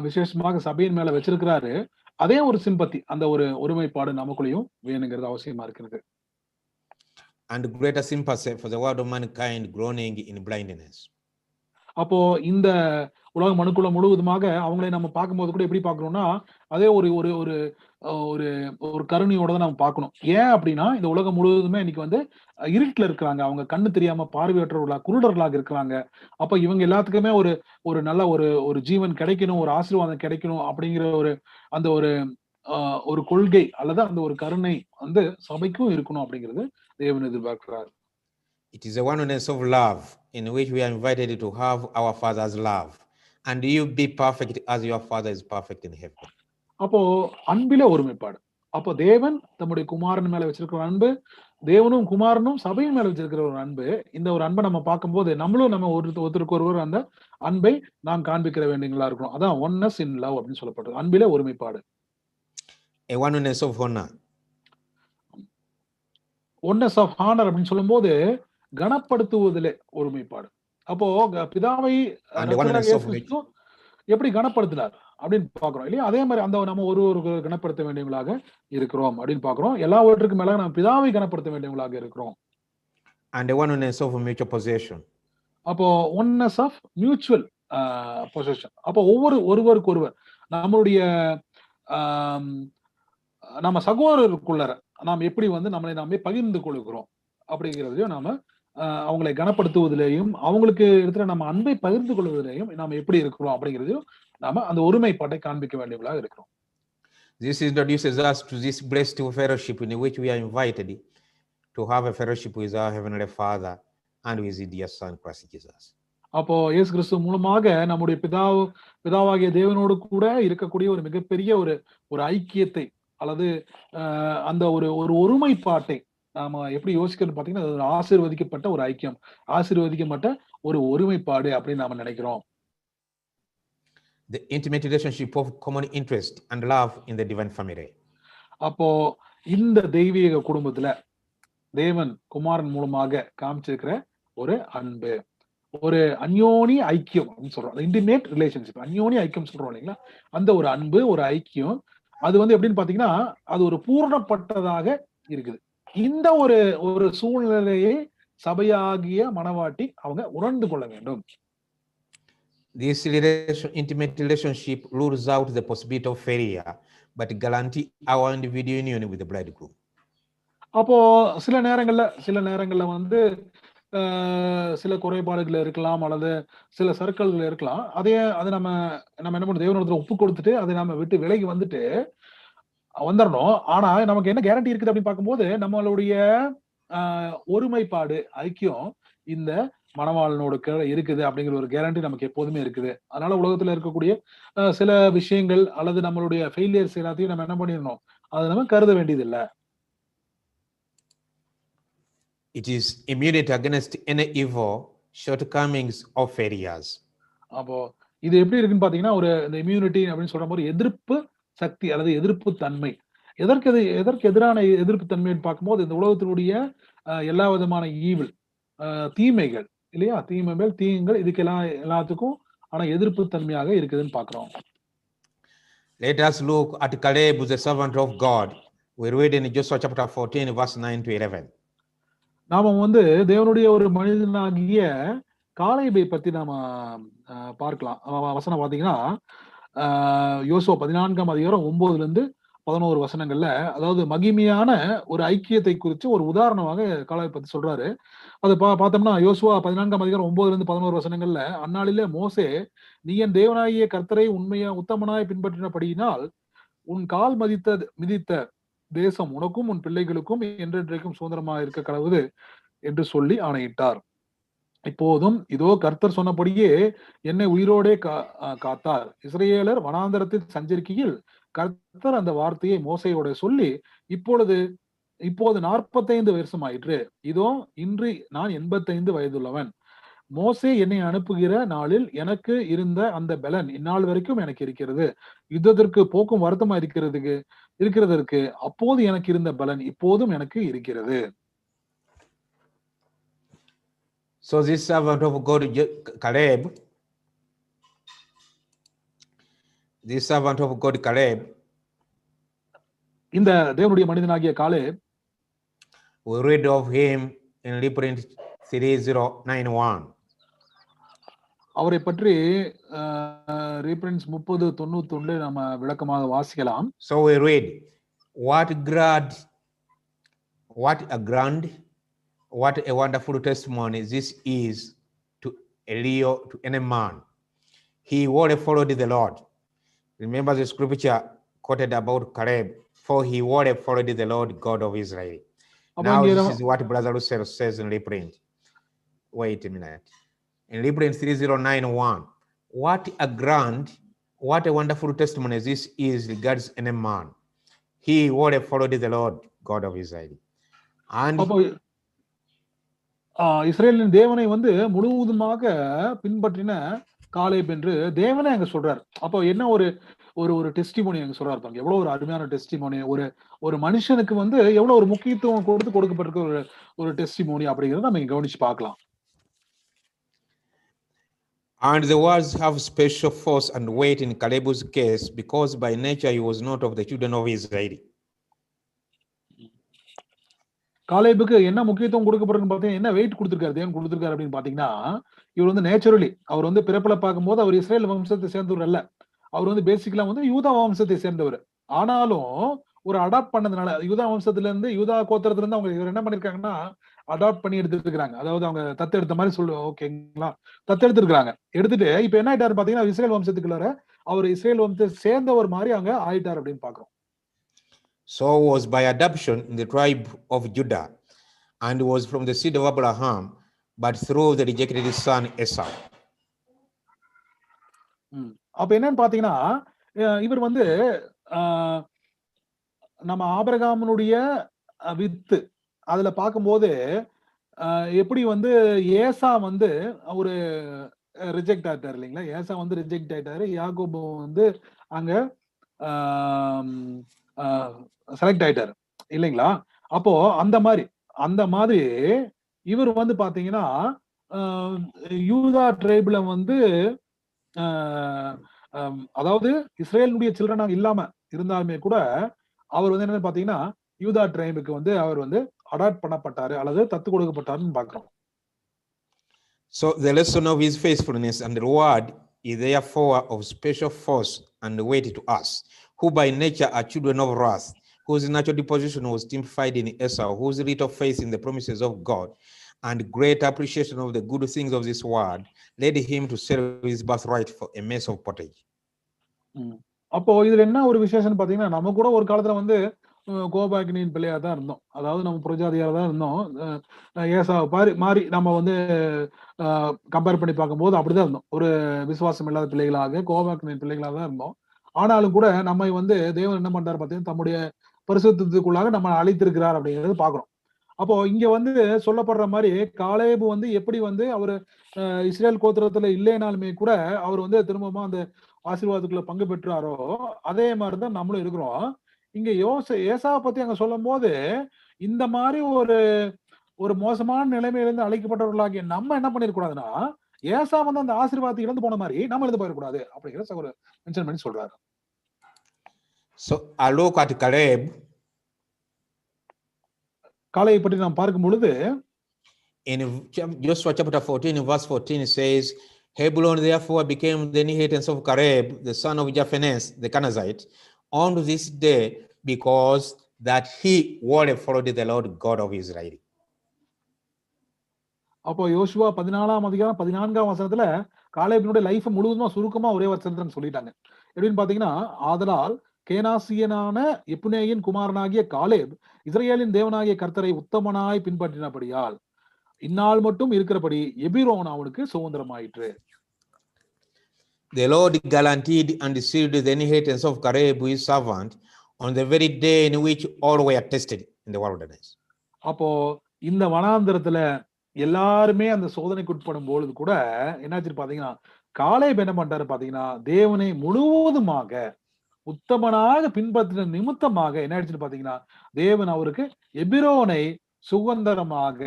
விசேஷமாக சபையின் மேல வச்சிருக்கிறாரு. அதே ஒரு சிம்பத்தி, அந்த ஒரு ஒருமைப்பாடு நமக்குள்ளேயும் வேணுங்கிறது அவசியமா இருக்கிறது. And greater sympathy for the world of mankind groaning in blindness. அப்போ இந்த உலக மனுக்குள்ள முழுவதுமாக அவங்களை நம்ம பார்க்கும்போது கூட எப்படி பார்க்கணும்னா அதே ஒரு ஒரு ஒரு ஒரு ஒரு கருணையோட தான் நம்ம பார்க்கணும். ஏன் அப்படின்னா இந்த உலகம் முழுவதுமே இன்னைக்கு வந்து இருட்டுல இருக்கிறாங்க. அவங்க கண்ணு தெரியாம பார்வையற்றவர்களா குருடர்களாக இருக்கிறாங்க. அப்ப இவங்க எல்லாத்துக்குமே ஒரு ஒரு நல்ல ஒரு ஜீவன் கிடைக்கணும், ஒரு ஆசீர்வாதம் கிடைக்கணும் அப்படிங்கிற அந்த ஒரு கொள்கை அல்லது அந்த ஒரு கருணை வந்து சபைக்கும் இருக்கணும் அப்படிங்கிறது தேவன் எதிர்பார்க்கிறார். It is a oneness of love in which we are invited to have our Father's love, and you be perfect as your Father is perfect in heaven. அப்போ அன்பில ஒருமைப்பாடு. அப்போ தேவன் தம்முடைய குமாரன் மேல வச்சிருக்கிற அன்பு, தேவனும் குமாரனும் சபையின் மேல வச்சிருக்கிற ஒரு அன்பு, இந்த ஒரு அன்பை நம்ம பார்க்கும்போது நம்மளும் நம்ம ஒருத்தருக்கு ஒருவர் அந்த அன்பை நாம் காண்பிக்கிற வேண்டியங்களா இருக்கணும். அதான் ஒன்னஸ் இன் லவ் அப்படின்னு சொல்லப்படுது. அன்பில ஒருமைப்பாடு. A oneness of honor. Oneness of honour அப்படின்னு சொல்லும் போது கனப்படுத்துவதிலே ஒருமைப்பாடு. அப்போ பிதாவை எப்படி கனப்படுத்தினார் அப்படின்னு பாக்குறோம் இல்லையா? அதே மாதிரி அந்த நம்ம ஒரு கனப்படுத்த வேண்டியவங்களாக இருக்கிறோம் அப்படின்னு பாக்குறோம். எல்லாவற்றுக்கும் மேல நம்ம பிதாவை கனப்படுத்த வேண்டியவங்களாக இருக்கிறோம். And the oneness of mutual possession. அப்போ ஒன்னஸ் ஆஃப் மியூச்சுவல் பொசஷன். அப்போ ஒருவருக்கு ஒருவர் நம்மளுடைய நம்ம சகோதரருக்குள்ள நாம் எப்படி வந்து நம்மளை நாமே பகிர்ந்து கொள்கிறோம் அப்படிங்கிறதையும் நாம அவங்களை கனப்படுத்துவதிலேயும் அவங்களுக்கு இடத்துல நம்ம அன்பை பகிர்ந்து கொள்வதிலேயும் நாம எப்படி இருக்கிறோம் அப்படிங்கிறதையும் நாம அந்த ஒருமைப்பாட்டை காண்பிக்க வேண்டியவர்களாக இருக்கிறோம். This introduces us to this blessed fellowship in which we are invited to have a fellowship with our Heavenly Father and with His dear Son Christ Jesus. அப்போ இயேசு கிறிஸ்து மூலமாக நம்முடைய பிதாவாகிய தேவனோடு கூட இருக்கக்கூடிய ஒரு மிகப்பெரிய ஒரு ஐக்கியத்தை அல்லது அந்த ஒரு ஒருமைப்பாட்டை நாம எப்படி யோசிக்கிறோம் பாத்தீங்கன்னா அது ஆசீர்வதிக்கப்பட்ட ஒரு ஐக்கியம், ஆசீர்வதிக்கப்பட்ட ஒரு ஒருமைப்பாடு அப்படின்னு நாம நினைக்கிறோம். The intimate relationship of common interest and love in the divine family. அப்போ இந்த தெய்வீக குடும்பத்துல தேவன் குமாரன் மூலமாக காமிச்சிருக்கிற ஒரு அன்பு, ஒரு அந்யோனி ஐக்கியம் அப்படின்னு சொல்றோம். இன்டிமேட் ரிலேஷன்ஷிப், அந்யோனி ஐக்கியம் சொல்றோம் இல்லைங்களா? அந்த ஒரு அன்பு, ஒரு ஐக்கியம், அது வந்து எப்படின்னு பாத்தீங்கன்னா அது ஒரு பூரணப்பட்டதாக இருக்குது. இந்த ஒரு சூழ்நிலையை சபையாகிய மனவாட்டி அவங்க உணர்ந்து கொள்ள வேண்டும். This intimate relationship rules out the possibility of failure, but guarantee our individual union with the bridegroom. அப்போ சில நேரங்கள்ல வந்து சில குறைபாடுகள் இருக்கலாம் அல்லது சில சர்க்கிள்கள் இருக்கலாம். அதை நம்ம என்ன பண்ண தேவனிடத்துல ஒப்பு கொடுத்துட்டு அதை நம்ம விட்டு விலகி வந்துடணும். ஆனா நமக்கு என்ன கேரண்டி இருக்குது அப்படின்னு பார்க்கும்போது நம்மளுடைய ஒருமைப்பாடு ஐக்கியம் இந்த மணவாளனோட இருக்குது அப்படிங்கிற ஒரு கேரண்டி நமக்கு எப்போதுமே இருக்குது. அதனால உலகத்துல இருக்கக்கூடிய சில விஷயங்கள் அல்லது நம்மளுடைய ஃபெயிலியர்ஸ் எல்லாத்தையும் நம்ம என்ன பண்ணிடணும், அதை நம்ம கருத வேண்டியது இல்லை. It is immunity against any evil, shortcomings or failures. அப்போ இது எப்படி இருக்குன்னு பாத்தீங்கன்னா இந்த இம்யூனிட்டி அப்படின்னு சொல்ற மாதிரி எதிர்ப்பு சக்தி அல்லது எதிர்ப்பு தன்மை. எதற்கு எதிரான எதிர்ப்பு தன்மைன்னு பார்க்கும்போது இந்த உலகத்தினுடைய எல்லா விதமான ஈவில், தீமைகள் இல்லையா, தீமைகள் தீங்குகள் இதுக்கு எல்லாத்துக்கும் ஆனா எதிர்ப்பு தன்மையாக இருக்குதுன்னு பாக்குறோம். Let us look at Caleb, the servant of God. We read in Joshua chapter 14 verse 9 to 11. நாம வந்து தேவனுடைய ஒரு மனிதனாகிய காலேபை பத்தி நாம பார்க்கலாம். வசனம் பாத்தீங்கன்னா யோசுவா 14ஆம் அதிகாரம் 9 to 11 வசனங்கள்ல, அதாவது மகிமையான ஒரு ஐக்கியத்தை குறித்து ஒரு உதாரணமாக காலேபை பத்தி சொல்றாரு. அது பார்த்தோம்னா யோசுவா 14ஆம் அதிகாரம் 9 11 வசனங்கள்ல, அந்நாளிலே மோசே, நீ என் தேவனாகிய கர்த்தரை உத்தமனாய் பின்பற்றினபடியினால் உன் கால் மிதித்த தேசம் உனக்கும் உன் பிள்ளைகளுக்கும் என்றென்றைக்கும் சுதந்திரமாக இருக்க கடவுது என்று சொல்லி ஆணையிட்டார். இப்போதும் இதோ கர்த்தர் சொன்னபடியே என்னை உயிரோடே காத்தார். இஸ்ரவேலர் வனாந்தரத்தில் சஞ்சரிக்கையில் கர்த்தர் அந்த வார்த்தையை மோசையோட சொல்லி, இப்போது 45 வருஷம் ஆயிற்று. இதோ இன்று நான் 85 வயதுள்ளவன். மோசே என்னை அனுப்புகிற நாளில் எனக்கு இருந்த அந்த பலன் இந்நாள் வரைக்கும் எனக்கு இருக்கிறது. யுத்தத்திற்கு போக்கும் வருத்தமா இருக்கிறதற்கு அப்போது எனக்கு இருந்த பலன் இப்போதும் எனக்கு இருக்கிறது. So this servant of God, Caleb, இந்த தேவனுடைய மனிதனாகிய Caleb, we read of him in Reprint 3091. அவரை பற்றி ரீப்ரின்ட்ஸ் 3091 நம்ம விளக்கமாக வாசிக்கலாம். So we read, what a grand, what a wonderful testimony this is to any man. He would have followed the Lord. Remember the scripture quoted about Caleb, for he would have followed the Lord God of Israel. Now this is what Brother Lucero says in reprint. Wait a minute. In reprint 3091, what a wonderful testimony this is regards any man. He would have followed the Lord God of Israel. And இஸ்ரேலின் தேவனை முழுவதுமாக பின்பற்றின Caleb என்று தேவனே அங்க சொல்றாரு. அப்போ என்ன ஒரு ஒரு டெஸ்டிமோனி அங்க சொல்றாரு பாருங்க. எவ்வளவு ஒரு அருமையான டெஸ்டிமோனி. ஒரு மனுஷனுக்கு எவ்வளவு ஒரு முக்கியத்துவம் கொடுக்கப்பட்டிருக்க ஒரு டெஸ்டிமோனி அப்படிங்கறத நம்ம கவனிச்சு பார்க்கலாம். And the words have special force and weight in Caleb's case because by nature he was not of the children of Israel. காலேபுக்கு என்ன முக்கியத்துவம் கொடுக்கப்பட்டிருக்கு பார்த்தீங்கன்னா, என்ன வெயிட் கொடுத்திருக்காரு தேவன் கொடுத்திருக்காரு அப்படின்னு பாத்தீங்கன்னா, இவர் நேச்சுரலி அவர் பிறப்புல பார்க்கும்போது அவர் இஸ்ரேல் வம்சத்தை சேர்ந்தவர் அல்ல. அவர் பேசிக்கலா யூதா வம்சத்தை சேர்ந்தவர். ஆனாலும் ஒரு அடாப்ட் பண்ணதுனால யூதா வம்சத்துல இருந்து யூதா கோத்திரத்துல இருந்து அவங்க இவர் என்ன பண்ணிருக்காங்கன்னா அடாப்ட் பண்ணி எடுத்துட்டு இருக்காங்க. அதாவது அவங்க தத்தெடுத்த மாதிரி ஓகேங்களா, தத்தெடுத்துருக்காங்க. எடுத்துட்டு இப்ப என்ன ஆயிட்டாரு பாத்தீங்கன்னா, இஸ்ரேல் வம்சத்துக்குள்ளார அவர் இஸ்ரேல் வம்சத்தை சேர்ந்தவர் மாதிரி அங்க ஆயிட்டார் அப்படின்னு பாக்குறோம். So was by adoption in the tribe of Judah and was from the seed of Abraham, but through the rejected son Esau. அப்ப என்னன்னு பாத்தீங்கன்னா, இவர் நம்ம ஆபிரகாமுடைய வித்து அதுல பார்க்கும்போது எப்படி ஏசா ஒரு ரிஜெக்ட் ஆயிட்டாரு இல்லைங்களா. ஏசா ரிஜெக்ட் ஆயிட்டாரு, யாக்கோபு அங்க செலக்ட் ஆயிட்டாரு இல்லைங்களா. அப்போ அந்த மாதிரி இவர் பாத்தீங்கன்னா யூதா ட்ரைப்ல அதாவது இஸ்ரேலுடைய சில்ட்ரனா இல்லாம இருந்தாலுமே கூட அவர் என்ன பாத்தீங்கன்னா யூதா ட்ரைபுக்கு அவர் அடாப்ட் பண்ணப்பட்டாரு அல்லது தத்து கொடுக்கப்பட்டாருன்னு பாக்குறோம். So the lesson of his faithfulness and reward is therefore of special force and weight to us, who by nature are children of wrath, whose natural disposition was typified in Esau, whose little faith in the promises of God and great appreciation of the good things of this world led him to sell his birthright for a mess of pottage. அப்போ இதுல என்ன ஒரு விசேஷம் பாத்தீங்கன்னா, நம்ம கூட ஒரு காலத்துல கோபாக்கினியின் பிள்ளையா தான் இருந்தோம். அதாவது நம்ம புரஜாதியா தான் இருந்தோம். ஏசா மாறி நம்ம கம்பேர் பண்ணி பார்க்கும்போது அப்படிதான் இருந்தோம். ஒரு விசுவாசம் இல்லாத பிள்ளைகளாக கோபாக்கினியின் பிள்ளைகளாக தான் இருந்தோம். ஆனாலும் கூட நம்ம தேவன் என்ன பண்றாரு பார்த்தீங்கன்னா, தம்முடைய பரிசுத்தத்துக்குள்ளாக நம்ம அழைத்திருக்கிறார் அப்படிங்கிறது பாக்குறோம். அப்போ இங்க சொல்லப்படுற மாதிரி காலேபு எப்படி அவரு இஸ்ரேல் கோத்திரத்துல இல்லைனாலுமே கூட அவர் திரும்பமா அந்த ஆசீர்வாதத்துக்குள்ள பங்கு பெற்றாரோ அதே மாதிரிதான் நம்மளும் இருக்கிறோம். இங்க ஏசாவை பத்தி அங்க சொல்லும் போது இந்த மாதிரி ஒரு மோசமான நிலைமையிலிருந்து அழைக்கப்பட்டவர்களாகிய நம்ம என்ன பண்ணிருக்கூடாதுன்னா, ஏசா அந்த ஆசீர்வாதத்தை இழந்து போன மாதிரி நம்ம இழந்து போயிடக்கூடாது அப்படிங்கிற ஒரு மென்ஷன் பண்ணி சொல்றாரு. So I look at Caleb. காலேபை பற்றி நாம் பார்க்கும் பொழுது in Joshua chapter 14 verse 14 says, Hebron therefore became the inheritance of Caleb the son of Jephunneh the Kenizzite. On this day because that he would have followed the Lord God of Israel. அப்போ யோசுவா 14ஆம் அதிகாரம் 14ஆம் வசனத்துல காலேபினுடைய life முழுவதுமா சுருக்கமா ஒரே வசனத்துல சொல்லிட்டாங்க. எப்படின்னு பாத்தீங்கன்னா, ஆதலால் கேனாசியனான எப்புனேயின் குமாரனாகிய காலேப் இஸ்ரேலின் தேவனாகிய கர்த்தரை உத்தமனாய் பின்பற்றினபடியால் இந்நாள் மட்டும் இருக்கிறபடி எபிரோன் அவனுக்கு சுதந்திரமாயிற்று. The Lord guaranteed and sealed the inheritance of Caleb his servant on the very day in which all were tested in the wilderness. அப்போ இந்த வனாந்திரத்துல எல்லாருமே அந்த சோதனைக்கு உட்படும் பொழுது கூட என்னாச்சு பாத்தீங்கன்னா, காலேப் என்ன பண்றாரு பாத்தீங்கன்னா, தேவனை முழுவதுமாக உத்தமனாக பின்பற்றின நிமித்தமாக என்ன ஆயிடுச்சுன்னு பாத்தீங்கன்னா, தேவன் அவருக்கு எபிரோனை சுதந்திரமாக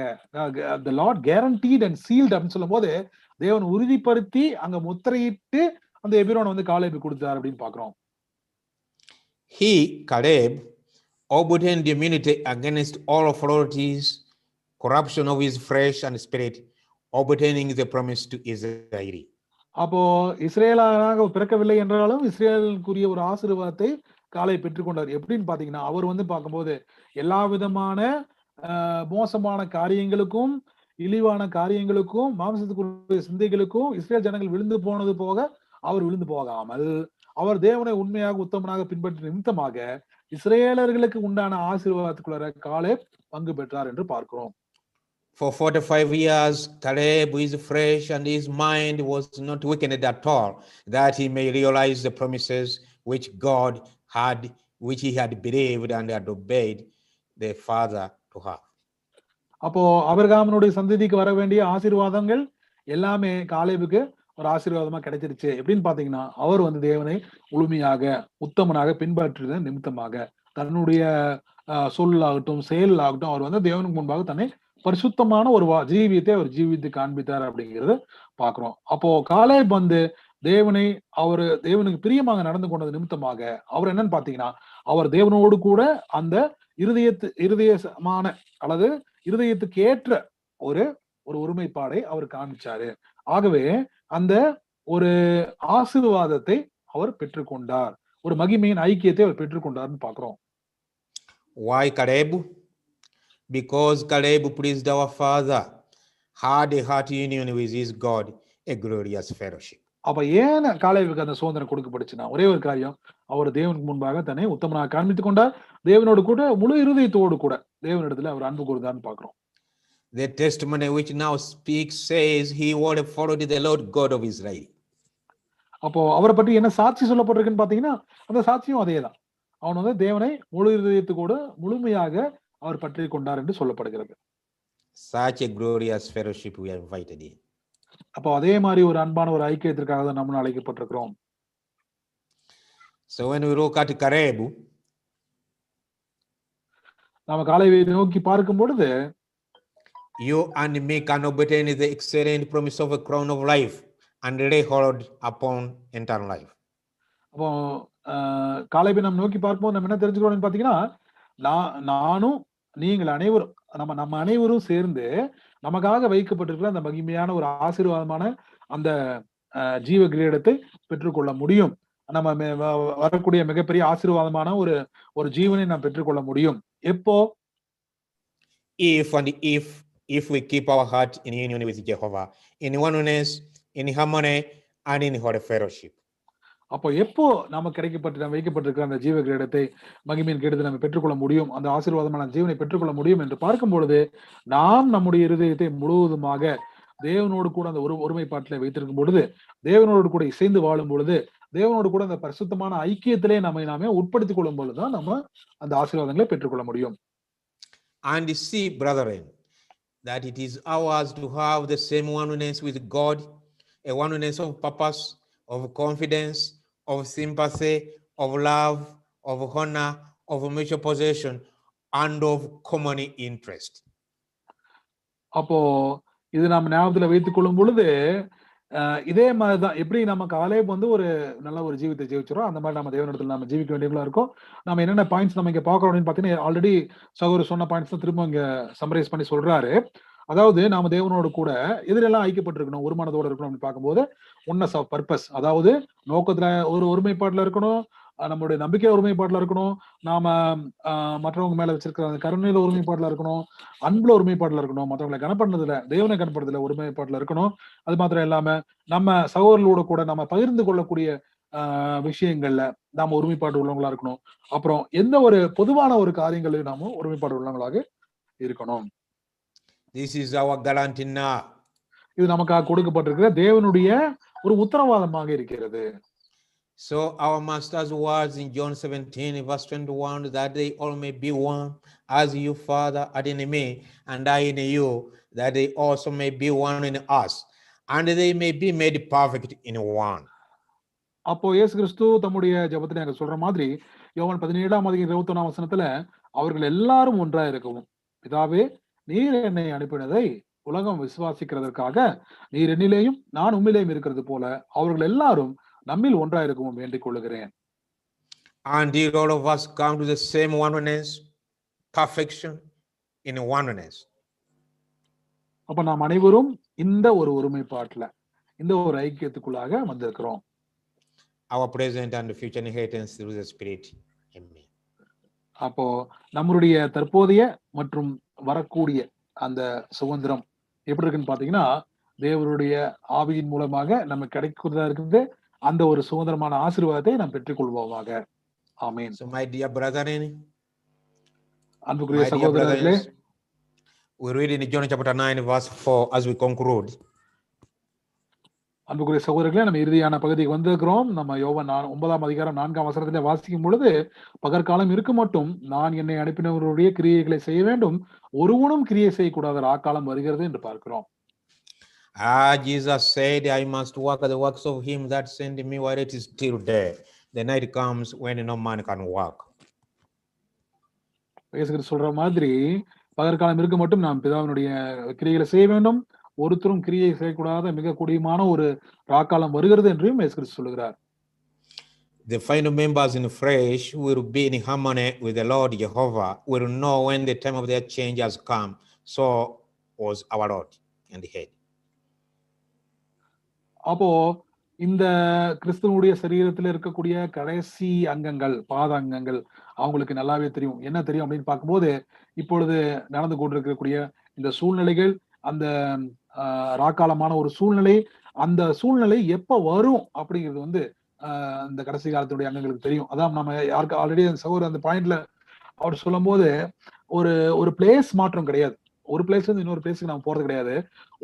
the Lord guaranteed and sealed அப்படின்னு சொல்லும் போது தேவன் உறுதிப்படுத்தி அங்க முத்திரையிட்டு அந்த எபிரோனை வந்து காலேபுக்கு கொடுத்தார் அப்படின்னு பாக்குறோம். He, Caleb, obtained immunity against all authorities, corruption of his flesh and spirit, obtaining the promise to Israel. அப்போ இஸ்ரேலாக பிறக்கவில்லை என்றாலும் இஸ்ரேலுக்குரிய ஒரு ஆசீர்வாதத்தை காலேப் பெற்றுக்கொண்டார். எப்படின்னு பாத்தீங்கன்னா, அவர் வந்து பார்க்கும்போது எல்லா விதமான மோசமான காரியங்களுக்கும் இழிவான காரியங்களுக்கும் மாம்சத்துக்குரிய சிந்தைகளுக்கும் இஸ்ரேல் ஜனங்கள் விழுந்து போனது போக அவர் விழுந்து போகாமல் அவர் தேவனை உண்மையாக உத்தமனாக பின்பற்ற நிமித்தமாக இஸ்ரேலர்களுக்கு உண்டான ஆசீர்வாதத்துக்குள்ள காலேப் பங்கு பெற்றார் என்று பார்க்கிறோம். For 45 years, Caleb, his flesh and his mind was not weakened at all, that he may realize the promises which God had, which he had believed and had obeyed the Father to have. அப்போ ஆபிரகாமினுடைய சந்ததிக்கு வர வேண்டிய ஆசீர்வாதங்கள் எல்லாமே காலேபுக்கு ஒரு ஆசீர்வாதமா கிடைச்சிருச்சு. எப்படின்னு பாத்தீங்கன்னா, அவர் வந்து தேவனை முழுமையாக உத்தமனாக பின்பற்றுவதன் நிமித்தமாக தன்னுடைய சொல்லாகட்டும் செயலாகட்டும் அவர் வந்து தேவனுக்கு முன்பாக தன்னை பரிசுத்தமான ஒரு ஜீவியத்தை அவர் ஜீவித்து காண்பித்தார் அப்படிங்கிறத பாக்குறோம். அப்போ காலேப் வந்து தேவனுக்கு பிரியமாக நடந்து கொண்டது நிமித்தமாக அவர் என்னன்னு பாத்தீங்கன்னா, அவர் தேவனோடு கூட அந்த இருதயமான அல்லது இருதயத்துக்கு ஏற்ற ஒரு ஒருமைப்பாடை அவர் காமிச்சாரு. ஆகவே அந்த ஒரு ஆசீர்வாதத்தை அவர் பெற்றுக்கொண்டார், ஒரு மகிமையின் ஐக்கியத்தை அவர் பெற்றுக்கொண்டார்னு பாக்குறோம். Why Caleb? Because Caleb pleased our Father, had a heart union with his God, a glorious fellowship. அப்ப ஏன் காலேபுக்கு அந்த சுதந்திரம் கொடுக்கப்படுச்சுன்னா, ஒரே ஒரு காரியம், அவர் தேவனுக்கு முன்பாக தன்னை உத்தமனாக காண்பித்துக் கொண்டார், தேவனோடு கூட முழு இருதயத்தோடு கூட தேவனிடத்துல அவர் அன்பு கூர்ந்தார்னு பாக்குறோம். The testimony which now speaks says he would have followed the Lord God of Israel. அப்போ அவரை பற்றி என்ன சாட்சி சொல்லப்பட்டிருக்குன்னு பாத்தீங்கன்னா, அந்த சாட்சியும் அதேதான். அவன் வந்து தேவனை முழு இருதயத்தோடு முழுமையாக அவர் பற்றி கொண்டார் என்று சொல்லப்படுகிறது. Such a glorious fellowship we are invited in. அப்போ அதே மாதிரி ஒரு அன்பான ஒரு ஐக்கியத்திற்காக தான் நம்ம அழைக்கப்பட்டிருக்கிறோம். So when we look at Caleb, நாம காலேபை நோக்கி பார்க்கும் பொழுது, you and me can obtain the excellent promise of a crown of life and lay hold upon eternal life. அப்போ காலேபை நம்ம நோக்கி பார்க்கும்போது நம்ம என்ன தெரிஞ்சுக்கிறோம்னு பாத்தீங்கன்னா, நானும் நீங்கள் அனைவரும் நம்ம அனைவரும் சேர்ந்து நமக்காக வைக்கப்பட்டிருக்கிற அந்த மகிமையான ஒரு ஆசீர்வாதமான அந்த ஜீவ கிரீடத்தை பெற்றுக்கொள்ள முடியும். நம்ம வரக்கூடிய மிகப்பெரிய ஆசீர்வாதமான ஒரு ஜீவனை நாம் பெற்றுக்கொள்ள முடியும். எப்போ? If we keep our heart in union with Jehovah, in oneness, in harmony, and in holy fellowship. அப்போ எப்போ நாம வைக்கப்பட்டிருக்கிற அந்த ஜீவ கிரீடத்தை மகிமையின் கிரீடத்தை நம்ம பெற்றுக்கொள்ள முடியும், அந்த ஆசீர்வாதமான ஜீவனை பெற்றுக்கொள்ள முடியும் என்று பார்க்கும் பொழுது, நாம் நம்முடைய இருதயத்தை முழுவதுமாக தேவனோடு கூட அந்த ஒருமைப்பாட்டில வைத்திருக்கும் பொழுது, தேவனோடு கூட இசைந்து வாழும் பொழுது, தேவனோடு கூட அந்த பரிசுத்தமான ஐக்கியத்திலே நாமே உட்படுத்திக் கொள்ளும் பொழுதுதான் நம்ம அந்த ஆசீர்வாதங்களை பெற்றுக்கொள்ள முடியும். And see, brethren, that it is ours to have the same oneness with God, a oneness of purpose, of confidence, of sympathy, of love, of honor, of mutual possession, and of common interest. அப்போ இது நம்ம ஞாபகத்துல வைத்துக் கொள்ளும் பொழுது இதே மாதிரிதான் எப்படி நம்ம காலேப் வந்து ஒரு நல்ல ஒரு ஜீவித்தை ஜீவிச்சிடும், அந்த மாதிரி நம்ம தேவனிடத்துல நம்ம ஜீவிக்க வேண்டியவங்களா இருக்கும். நம்ம என்னென்ன பாயிண்ட்ஸ் நம்ம இங்க பாக்குறோம் அப்படின்னு பாத்தீங்கன்னா, ஆல்ரெடி சகோதரர் சொன்ன பாயிண்ட்ஸ் தான் திரும்ப இங்க சம்மரைஸ் பண்ணி சொல்றாரு. அதாவது நாம தேவனோடு கூட எதிரெல்லாம் ஐக்கியப்பட்டிருக்கணும், ஒரு மனதோடு இருக்கணும் அப்படின்னு பார்க்கும்போது ஒன்னஸ் ஆஃப் பர்பஸ், அதாவது நோக்கத்துல ஒருமைப்பாட்டுல இருக்கணும், நம்மளுடைய நம்பிக்கை ஒருமைப்பாட்டுல இருக்கணும், நாம மற்றவங்க மேல வச்சிருக்கிற அந்த கருணையில ஒருமைப்பாட்டுல இருக்கணும், அன்புல ஒருமைப்பாட்டுல இருக்கணும், மற்றவங்களை கனப்படுறதுல தேவனை கனப்படுறதுல ஒருமைப்பாட்டுல இருக்கணும். அது மாத்திரம் இல்லாம நம்ம சகோதரர்களோட கூட நம்ம பகிர்ந்து கொள்ளக்கூடிய விஷயங்கள்ல நாம ஒருமைப்பாடு உள்ளவங்களா இருக்கணும். அப்புறம் எந்த ஒரு பொதுவான ஒரு காரியங்களையும் நாம ஒருமைப்பாடு உள்ளவங்களாக இருக்கணும். This is our guarantee now. இது நமக்காக கொடுக்கப்பட்டிருக்கிற தேவனுடைய ஒரு உத்தரவாதமாக இருக்கிறது. So our master's words in John 17 verse 21, that they all may be one, as you, Father, are in me, and I in you, that they also may be one in us, and they may be made perfect in one. அப்போ இயேசு கிறிஸ்து தம்முடைய ஜெபத்துல எனக்கு சொல்ற மாதிரி யோவான் 17:21 அவர்கள் எல்லாரும் ஒன்றா இருக்கவும், பிதாவே நீர் என்னை அனுப்பினதை உலகம் விசுவாசிக்கிறதற்காக நீர் என்னிலேயும் நான் உம்மிலேயும் இருக்கிறது போல அவர்கள் எல்லாரும் நம்மில் ஒன்றா இருக்கவும் வேண்டிக் கொள்ளுகிறேன். And did all of us come to the same oneness, perfection in oneness. அப்ப நாம் அனைவரும் இந்த ஒரு ஒருமைப்பாட்டுல இந்த ஒரு ஐக்கியத்துக்குள்ளாக வந்திருக்கிறோம். Our present and future inheritance through the Spirit. Amen. அப்போ நம்மளுடைய தற்போதைய மற்றும் வரக்கூடிய அந்த சுதந்திரம் எப்படி இருக்குன்னு பாத்தீங்கன்னா, தேவனுடைய ஆவியின் மூலமாக நம்ம கிடைக்கிறதா இருக்குது. அந்த ஒரு சுதந்திரமான ஆசீர்வாதத்தை நாம் பெற்றுக்கொள்வோமாக. ஆமென். So my dear brethren, அன்புக்குரிய சகோதரர்களே, we read in John chapter 9 verse 4 as we conclude. அன்புக்குரிய சகோதரர்களே, நம்ம இறுதியான பகுதிக்கு வந்திருக்கிறோம். நம்ம யோவான் 9:4 வாசிக்கும் பொழுது, பகற்காலம் இருக்க மட்டும் நான் என்னை அனுப்பினவருடைய கிரியைகளை செய்ய வேண்டும், ஒருவனும் கிரியை செய்யக்கூடாத ராக்காலம் வருகிறது என்று பார்க்கிறோம். Jesus said, I must work the works of him that sent me while it is still day. The night comes when no man can work. சொல்ற மாதிரி பகற்காலம் இருக்க மட்டும் நாம் பிதாவினுடைய கிரியைகளை செய்ய வேண்டும், ஒருத்தரும் கிரியை செய்யக்கூடாத மிக கொடியமான ஒரு ராக்காலம் வருகிறது என்றும் இயேசு சொல்லுகிறார். The final members in flesh will be in harmony with the Lord Jehovah, will know when the time of their change has come. So was our Lord and the head. அப்போ இந்த கிறிஸ்துவனுடைய சரீரத்தில் இருக்கக்கூடிய கடைசி அங்கங்கள், பாத அங்கங்கள் அவங்களுக்கு நல்லாவே தெரியும். என்ன தெரியும் அப்படின்னு பார்க்கும்போது, இப்பொழுது நடந்து கொண்டிருக்கக்கூடிய இந்த சூழ்நிலைகள், அந்த ராக்காலமான ஒரு சூழ்நிலை, அந்த சூழ்நிலை எப்ப வரும் அப்படிங்கிறது இந்த கடைசி காலத்துடைய அங்கங்களுக்கு தெரியும். அதான் நம்ம யாருக்கு ஆல்ரெடி சகோதரர் அந்த பாயிண்ட்ல அவர் சொல்லும் போது, ஒரு பிளேஸ் மாற்றம் கிடையாது. ஒரு பிளேஸ்ல இருந்து இன்னொரு பிளேஸுக்கு நம்ம போறது கிடையாது.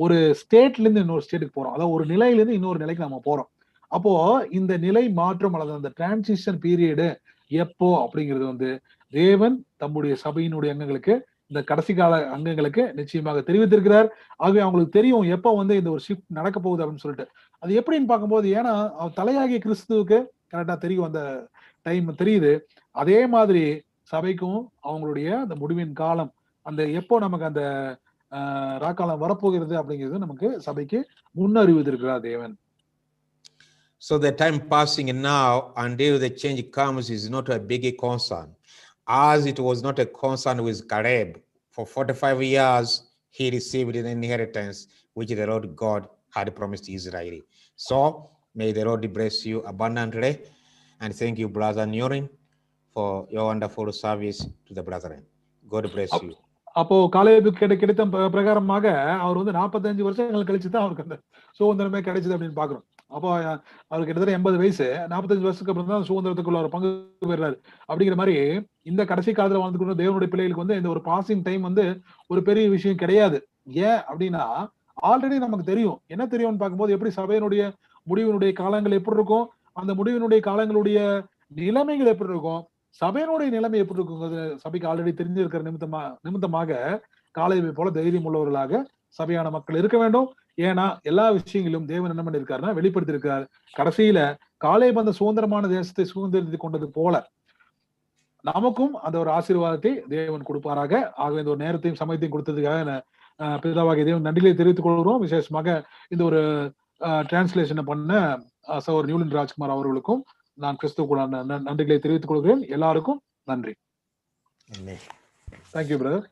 ஒரு ஸ்டேட்ல இருந்து இன்னொரு ஸ்டேட்டுக்கு போறோம். அதாவது ஒரு நிலையில இருந்து இன்னொரு நிலைக்கு நம்ம போறோம். அப்போ இந்த நிலை மாற்றம் அல்லது அந்த டிரான்சிஷன் பீரியடு எப்போ அப்படிங்கிறது தேவன் தம்முடைய சபையினுடைய அங்கங்களுக்கு, இந்த கடைசி கால அங்கங்களுக்கு நிச்சயமாக தெரிவித்திருக்கிறார். ஆகவே அவங்களுக்கு தெரியும் எப்போ இந்த ஒரு ஷிஃப்ட் நடக்க போகுது அப்படின்னு சொல்லிட்டு. அது எப்படின்னு பார்க்கும்போது, ஏன்னா தலையாகிய கிறிஸ்துவுக்கு கரெக்டா தெரியும், அந்த டைம் தெரியுது. அதே மாதிரி சபைக்கும் அவங்களுடைய அந்த முடிவின் காலம், அந்த எப்போ நமக்கு அந்த ராக்காலம் வரப்போகிறது அப்படிங்கிறது நமக்கு சபைக்கு முன்னறிவித்திருக்கிறார் தேவன். So the time passing now until the change comes is not a big concern, as it was not a concern with Caleb. For 45 years he received an inheritance which the Lord God had promised Israel. So may the Lord bless you abundantly, and thank you, Brother Nurin, for your wonderful service to the brethren. God bless you. அப்போ காலேபுக்கு கிடைத்த பிரகாரமாக அவர் 45 வருஷங்கள் கழிச்சு தான் அவருக்கு அந்த சுதந்திரமே கிடைச்சது அப்படின்னு பாக்குறோம். அப்போ அவருக்கு கிட்டத்தட்ட 80 வயசு, 45 வருஷத்துக்கு அப்புறம் தான் சுதந்திரத்துக்குள்ள ஒரு பங்கு பெறாரு. அப்படிங்கிற மாதிரி இந்த கடைசி காலத்துல வாழ்ந்துக்கணும் தேவனுடைய பிள்ளைகளுக்கு இந்த ஒரு பாசிங் டைம் ஒரு பெரிய விஷயம் கிடையாது. ஏன் அப்படின்னா, ஆல்ரெடி நமக்கு தெரியும். என்ன தெரியும்னு பார்க்கும்போது, எப்படி சபையினுடைய முடிவினுடைய காலங்கள் எப்படி இருக்கும், அந்த முடிவினுடைய காலங்களுடைய நிலைமைகள் எப்படி இருக்கும், சபையினுடைய நிலைமை எப்படி இருக்குங்கிறது சபைக்கு ஆல்ரெடி தெரிஞ்சிருக்கிற நிமித்தமாக காலேபை போல தைரியம் உள்ளவர்களாக சபையான மக்கள் இருக்க வேண்டும். ஏன்னா எல்லா விஷயங்களும் தேவன் என்ன பண்ணிருக்காருன்னா வெளிப்படுத்தி இருக்காரு. கடைசியில காலேப் அந்த சுதந்திரமான தேசத்தை சுதந்திரத்தை கொண்டது போல நமக்கும் அந்த ஒரு ஆசீர்வாதத்தை தேவன் கொடுப்பாராக. ஆகவே இந்த ஒரு நேரத்தையும் சமயத்தையும் கொடுத்ததுக்காக பிதாவாகிய தேவன் நன்றிகளை தெரிவித்துக் கொள்கிறோம். விசேஷமாக இந்த ஒரு டிரான்ஸ்லேஷனை பண்ண சகோதரர் நியூலின் ராஜ்குமார் அவர்களுக்கும் நான் கிறிஸ்துவுக்குள்ளான நன்றிகளை தெரிவித்துக் கொள்கிறேன். எல்லாருக்கும் நன்றி. Amen. Thank you, brother.